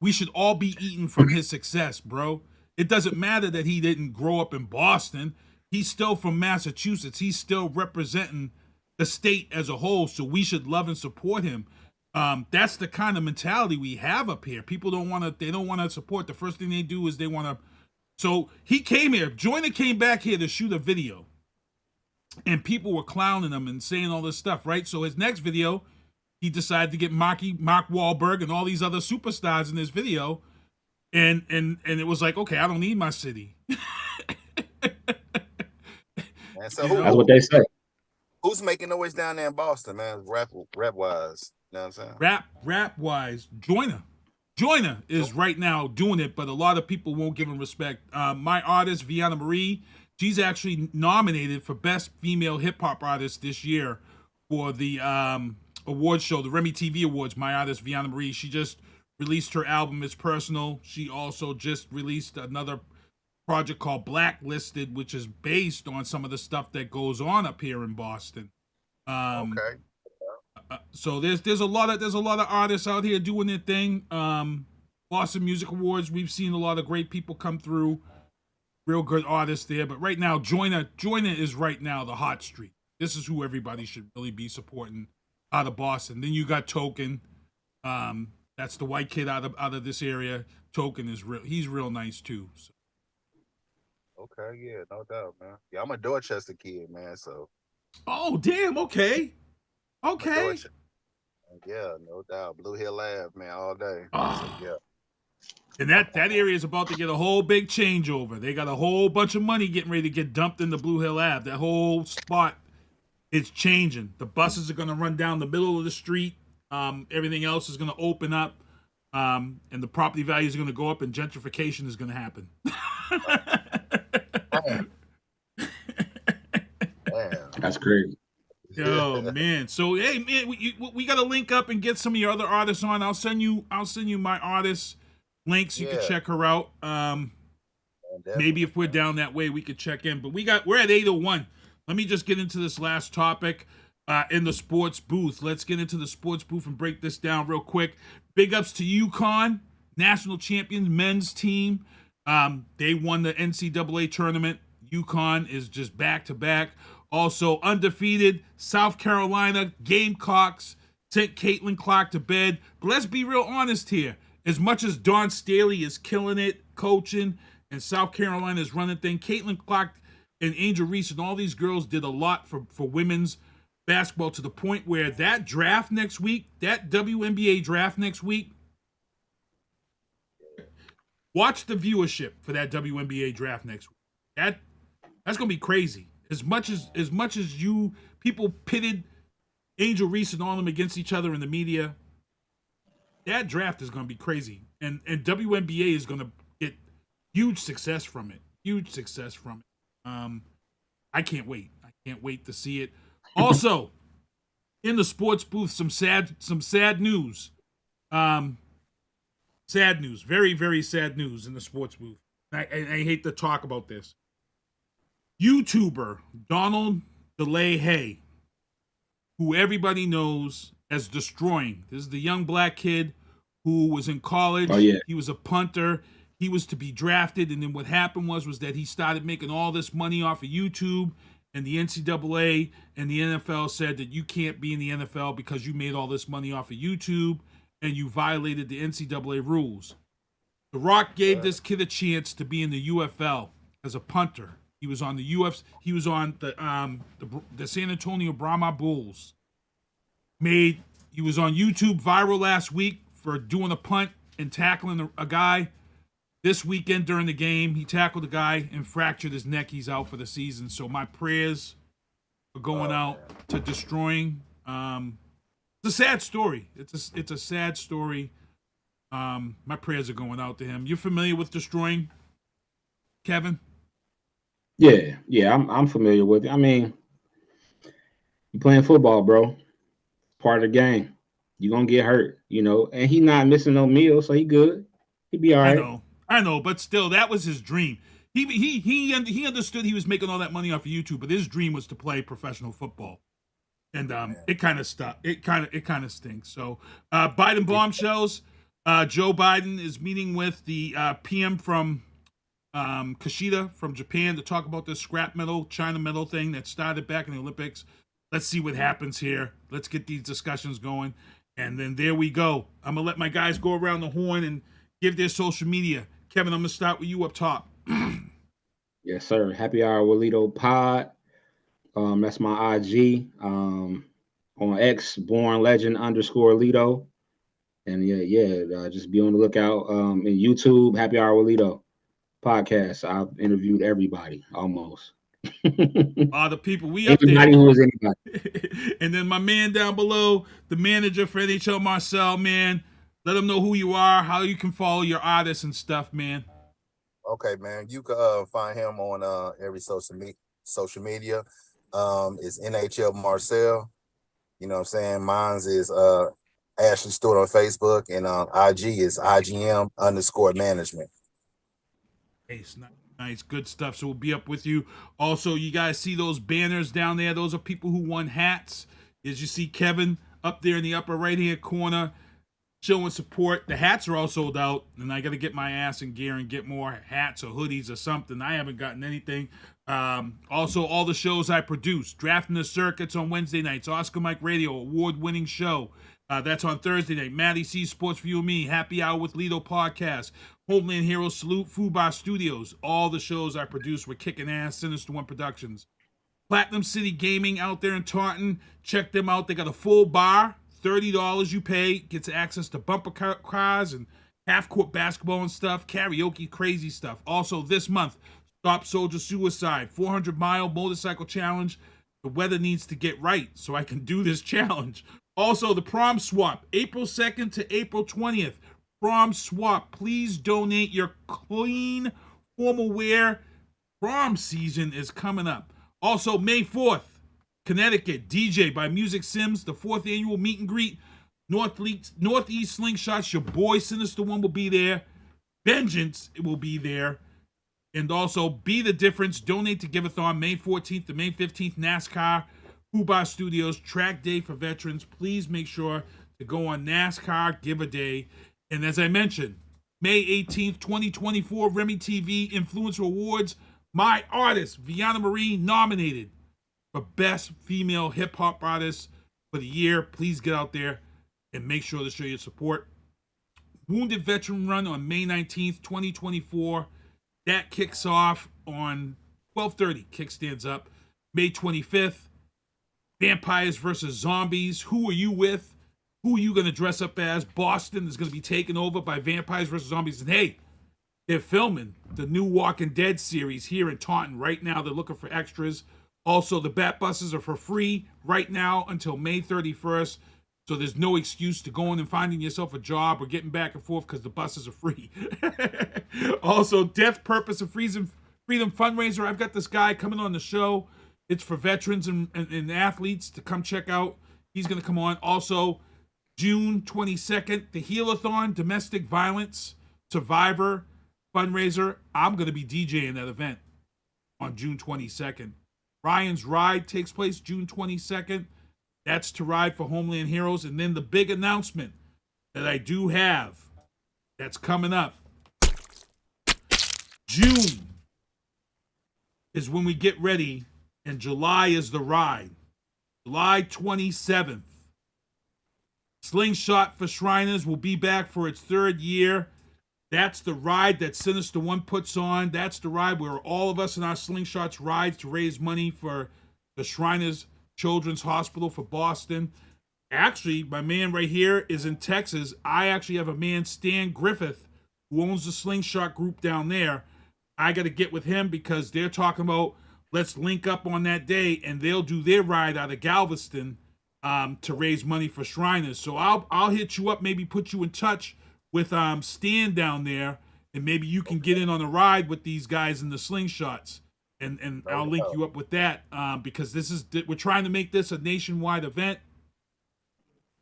[SPEAKER 23] We should all be eating from his success, bro. It doesn't matter that he didn't grow up in Boston. He's still from Massachusetts. He's still representing the state as a whole, so we should love and support him. That's the kind of mentality we have up here. People don't want to support. The first thing they do is they want to. So he came here. Joyner came back here to shoot a video, and people were clowning him and saying all this stuff, right? So his next video, he decided to get Mark Wahlberg and all these other superstars in this video, and it was like, okay, I don't need my city.
[SPEAKER 2] And so
[SPEAKER 1] that's what they say.
[SPEAKER 2] Who's making noise down there in Boston, man? Rap wise, you know what I'm saying?
[SPEAKER 23] Rap wise, Joyner is right now doing it, but a lot of people won't give him respect. My artist, Vianna Marie, she's actually nominated for Best Female Hip Hop Artist this year for the award show, the Remy TV Awards. My artist, Vianna Marie, she just released her album, It's Personal. She also just released another project called Blacklisted, which is based on some of the stuff that goes on up here in Boston.
[SPEAKER 2] Okay.
[SPEAKER 23] So there's a lot of artists out here doing their thing. Boston Music Awards, we've seen a lot of great people come through, real good artists there. But right now, Joyner is right now the hot streak. This is who everybody should really be supporting out of Boston. Then you got Token. That's the white kid out of this area. Token is real. He's real nice too. So.
[SPEAKER 2] Okay, yeah, no doubt, man. Yeah, I'm a Dorchester kid, man. So.
[SPEAKER 23] Oh damn! Okay. Okay.
[SPEAKER 2] Yeah, no doubt. Blue Hill Lab, man, all day.
[SPEAKER 23] Oh.
[SPEAKER 2] So, yeah.
[SPEAKER 23] And that area is about to get a whole big changeover. They got a whole bunch of money getting ready to get dumped into Blue Hill Ave. That whole spot is changing. The buses are going to run down the middle of the street. Everything else is going to open up. And the property values are going to go up and gentrification is going to happen.
[SPEAKER 1] That's crazy.
[SPEAKER 23] Oh man! So hey man, we got to link up and get some of your other artists on. I'll send you my artists links. You can check her out. Maybe if we're down that way, we could check in. But we're at 8:01. Let me just get into this last topic in the sports booth. Let's get into the sports booth and break this down real quick. Big ups to UConn, national champions men's team. They won the NCAA tournament. UConn is just back to back. Also undefeated South Carolina Gamecocks sent Caitlin Clark to bed. But let's be real honest here. As much as Dawn Staley is killing it, coaching, and South Carolina is running thing, Caitlin Clark and Angel Reese and all these girls did a lot for women's basketball to the point where that draft next week, that WNBA draft next week, watch the viewership for that WNBA draft next week. That's gonna be crazy. As much as you people pitted Angel Reese and all them against each other in the media, that draft is gonna be crazy. And WNBA is gonna get huge success from it. Huge success from it. I can't wait. I can't wait to see it. Also, in the sports booth, some sad news. Sad news. Very, very sad news in the sports booth. I hate to talk about this. YouTuber Donald DeLay, who everybody knows as Destroying. This is the young black kid who was in college.
[SPEAKER 1] Oh, yeah.
[SPEAKER 23] He was a punter. He was to be drafted, and then what happened was that he started making all this money off of YouTube, and the NCAA and the NFL said that you can't be in the NFL because you made all this money off of YouTube and you violated the NCAA rules. The Rock gave this kid a chance to be in the UFL as a punter. He was on the UFC. He was on the San Antonio Brahma Bulls. He was on YouTube viral last week for doing a punt and tackling a guy. This weekend during the game, he tackled a guy and fractured his neck. He's out for the season. So my prayers are going out to Destroying. It's a sad story. It's a sad story. My prayers are going out to him. You're familiar with Destroying, Kevin?
[SPEAKER 1] Yeah, I'm familiar with it. I mean, you playing football, bro. Part of the game. You're gonna get hurt, and he not missing no meals, so he good. He be all right.
[SPEAKER 23] I know, but still, that was his dream. He understood he was making all that money off of YouTube, but his dream was to play professional football, and it kind of stopped. It kind of stinks. So, Biden bombshells. Joe Biden is meeting with the PM from Kishida from Japan to talk about this scrap metal, China metal thing that started back in the Olympics. Let's see what happens here. Let's get these discussions going, and then there we go. I'm gonna let my guys go around the horn and give their social media. Kevin, I'm going to start with you up top.
[SPEAKER 1] Yes, sir. Happy Hour with Lito Pod. That's my IG. On X, Born Legend _Lito. And just be on the lookout. In YouTube, Happy Hour with Lito podcast. I've interviewed everybody almost.
[SPEAKER 23] The people we up
[SPEAKER 1] everybody
[SPEAKER 23] there.
[SPEAKER 1] Who is anybody.
[SPEAKER 23] And then my man down below, the manager for NHL Marcel, man. Let them know who you are, how you can follow your artists and stuff, man.
[SPEAKER 2] Okay, man. You can find him on every social media. It's NHL Marcel. You know what I'm saying? Mine's is Ashley Stewart on Facebook, and IG is IGM _management.
[SPEAKER 23] Nice, good stuff. So we'll be up with you. Also, you guys see those banners down there? Those are people who won hats. As you see Kevin up there in the upper right-hand corner showing support. The hats are all sold out, and I got to get my ass in gear and get more hats or hoodies or something. I haven't gotten anything. Also, all the shows I produce. Drafting the Circuits on Wednesday nights. Oscar Mike Radio, award-winning show. That's on Thursday night. Matty C, Sports View Me, Happy Hour with Lito podcast. Homeland Heroes Salute, Fubar Studios. All the shows I produce were kicking ass. Sinista1 Productions. Platinum City Gaming out there in Taunton. Check them out. They got a full bar. $30 you pay. Gets access to bumper cars and half-court basketball and stuff. Karaoke, crazy stuff. Also, this month, Stop Soldier Suicide. 400-mile motorcycle challenge. The weather needs to get right so I can do this challenge. Also, the prom swap, April 2nd to April 20th. Prom swap. Please donate your clean formal wear. Prom season is coming up. Also, May 4th, Connecticut, DJ by Music Sims, the 4th annual meet and greet. Northeast Slingshots, your boy Sinista1 will be there. Vengeance will be there. And also, Be the Difference, donate to Giveathon, May 14th to May 15th, NASCAR. Fubar Studios, track day for veterans. Please make sure to go on NASCAR Give a Day. And as I mentioned, May 18th, 2024, Remy TV Influencer Awards. My artist, Vianna Marie, nominated for Best Female Hip Hop Artist for the year. Please get out there and make sure to show your support. Wounded Veteran Run on May 19th, 2024. That kicks off on 12:30. Kickstands up. May 25th. Vampires versus Zombies. Who are you with? Who are you going to dress up as? Boston is going to be taken over by Vampires versus Zombies. And hey, they're filming the new Walking Dead series here in Taunton right now. They're looking for extras. Also, the Bat buses are for free right now until May 31st. So there's no excuse to going and finding yourself a job or getting back and forth because the buses are free. Also, Death, Purpose, and Freedom fundraiser. I've got this guy coming on the show. It's for veterans and athletes to come check out. He's going to come on. Also, June 22nd, the Healathon, Domestic Violence Survivor fundraiser. I'm going to be DJing that event on June 22nd. Ryan's Ride takes place June 22nd. That's to ride for Homeland Heroes. And then the big announcement that I do have that's coming up. June is when we get ready, and July is the ride. July 27th. Slingshot for Shriners will be back for its 3rd year. That's the ride that Sinista1 puts on. That's the ride where all of us in our Slingshots ride to raise money for the Shriners Children's Hospital for Boston. Actually, my man right here is in Texas. I actually have a man, Stan Griffith, who owns the Slingshot group down there. I got to get with him because they're talking about let's link up on that day, and they'll do their ride out of Galveston to raise money for Shriners. So I'll hit you up, maybe put you in touch with Stan down there, and maybe you can get in on a ride with these guys in the Slingshots. And I'll link you up with that because we're trying to make this a nationwide event,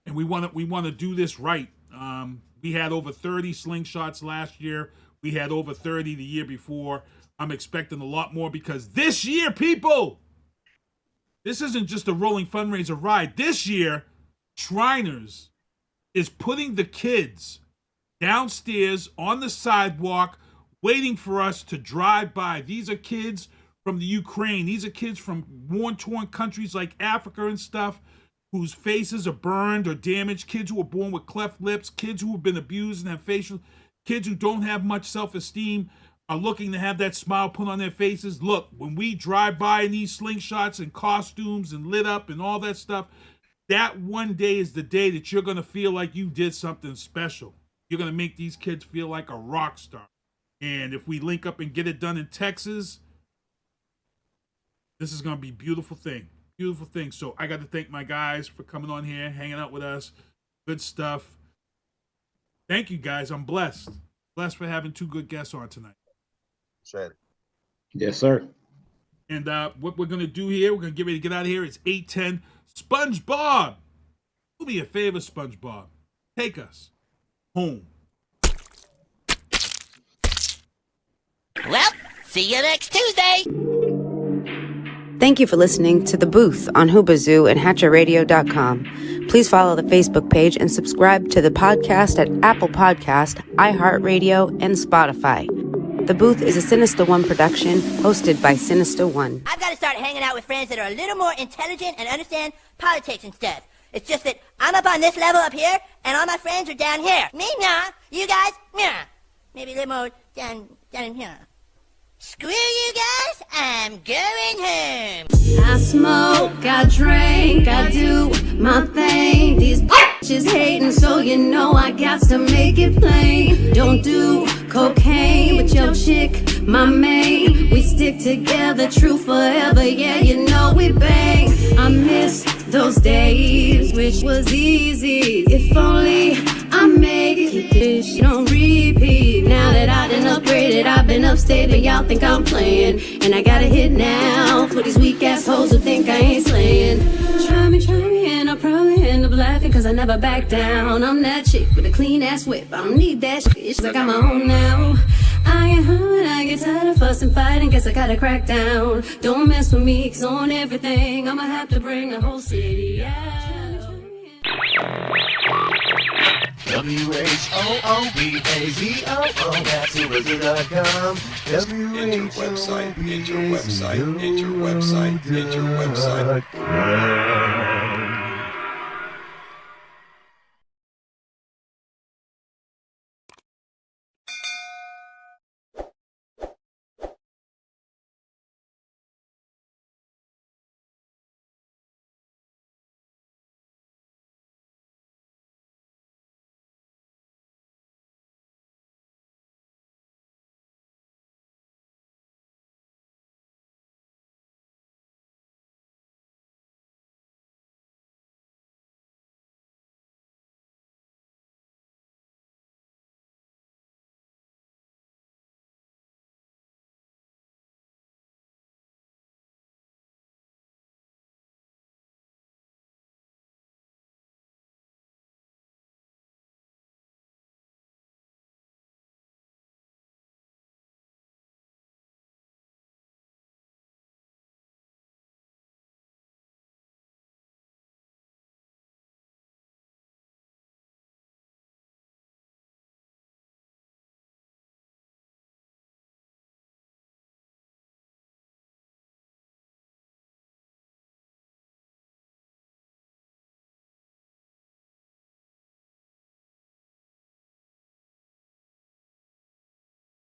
[SPEAKER 23] and we want to do this right. We had over 30 Slingshots last year. We had over 30 the year before. I'm expecting a lot more because this year, people, this isn't just a rolling fundraiser ride. This year, Shriners is putting the kids downstairs on the sidewalk waiting for us to drive by. These are kids from the Ukraine. These are kids from war-torn countries like Africa and stuff whose faces are burned or damaged, kids who are born with cleft lips, kids who have been abused and have facial, kids who don't have much self-esteem are looking to have that smile put on their faces. Look, when we drive by in these Slingshots and costumes and lit up and all that stuff, that one day is the day that you're going to feel like you did something special. You're going to make these kids feel like a rock star. And if we link up and get it done in Texas, this is going to be a beautiful thing. Beautiful thing. So I got to thank my guys for coming on here, hanging out with us. Good stuff. Thank you, guys. I'm blessed. Blessed for having 2 good guests on tonight.
[SPEAKER 2] Right.
[SPEAKER 1] Yes, sir.
[SPEAKER 23] And what we're going to do here, we're going to get ready to get out of here. It's 8:10. SpongeBob. Do me a favor, SpongeBob. Take us home.
[SPEAKER 7] Well,
[SPEAKER 3] See you next Tuesday.
[SPEAKER 4] Thank you for listening to The Booth on Hoobazoo and HatcherRadio.com. Please follow the Facebook page and subscribe to the podcast at Apple Podcast, iHeartRadio, and Spotify. The Booth is a Sinista1 production hosted by Sinista1.
[SPEAKER 3] I've got to start hanging out with friends that are a little more intelligent and understand politics and stuff. It's just that I'm up on this level up here, and all my friends are down here. Me, nah. You guys, nah. Maybe a little more down in here. Screw you guys, I'm going home.
[SPEAKER 7] I smoke, I drink, I do my thing. These bitches hating, so you know I got to make it plain. Don't do cocaine with your chick, my main. We stick together, true forever, yeah, you know we bang. I miss those days, which was easy. If only I make it, this don't repeat. Now that I done upgraded, I've been upstate, but y'all think I'm playing. And I got a hit now for these weak assholes who think I ain't slaying. Try me, and I'll probably end up laughing, cause I never back down. I'm that chick with a clean ass whip, I don't need that shit, I got my own now. I get hurt, I get tired of fussing, fighting, guess I gotta crack down. Don't mess with me, cause on everything, I'ma have to bring the whole city out.
[SPEAKER 5] WHOOBAZOO, that's Hoobazoo.com.
[SPEAKER 24] Enter website.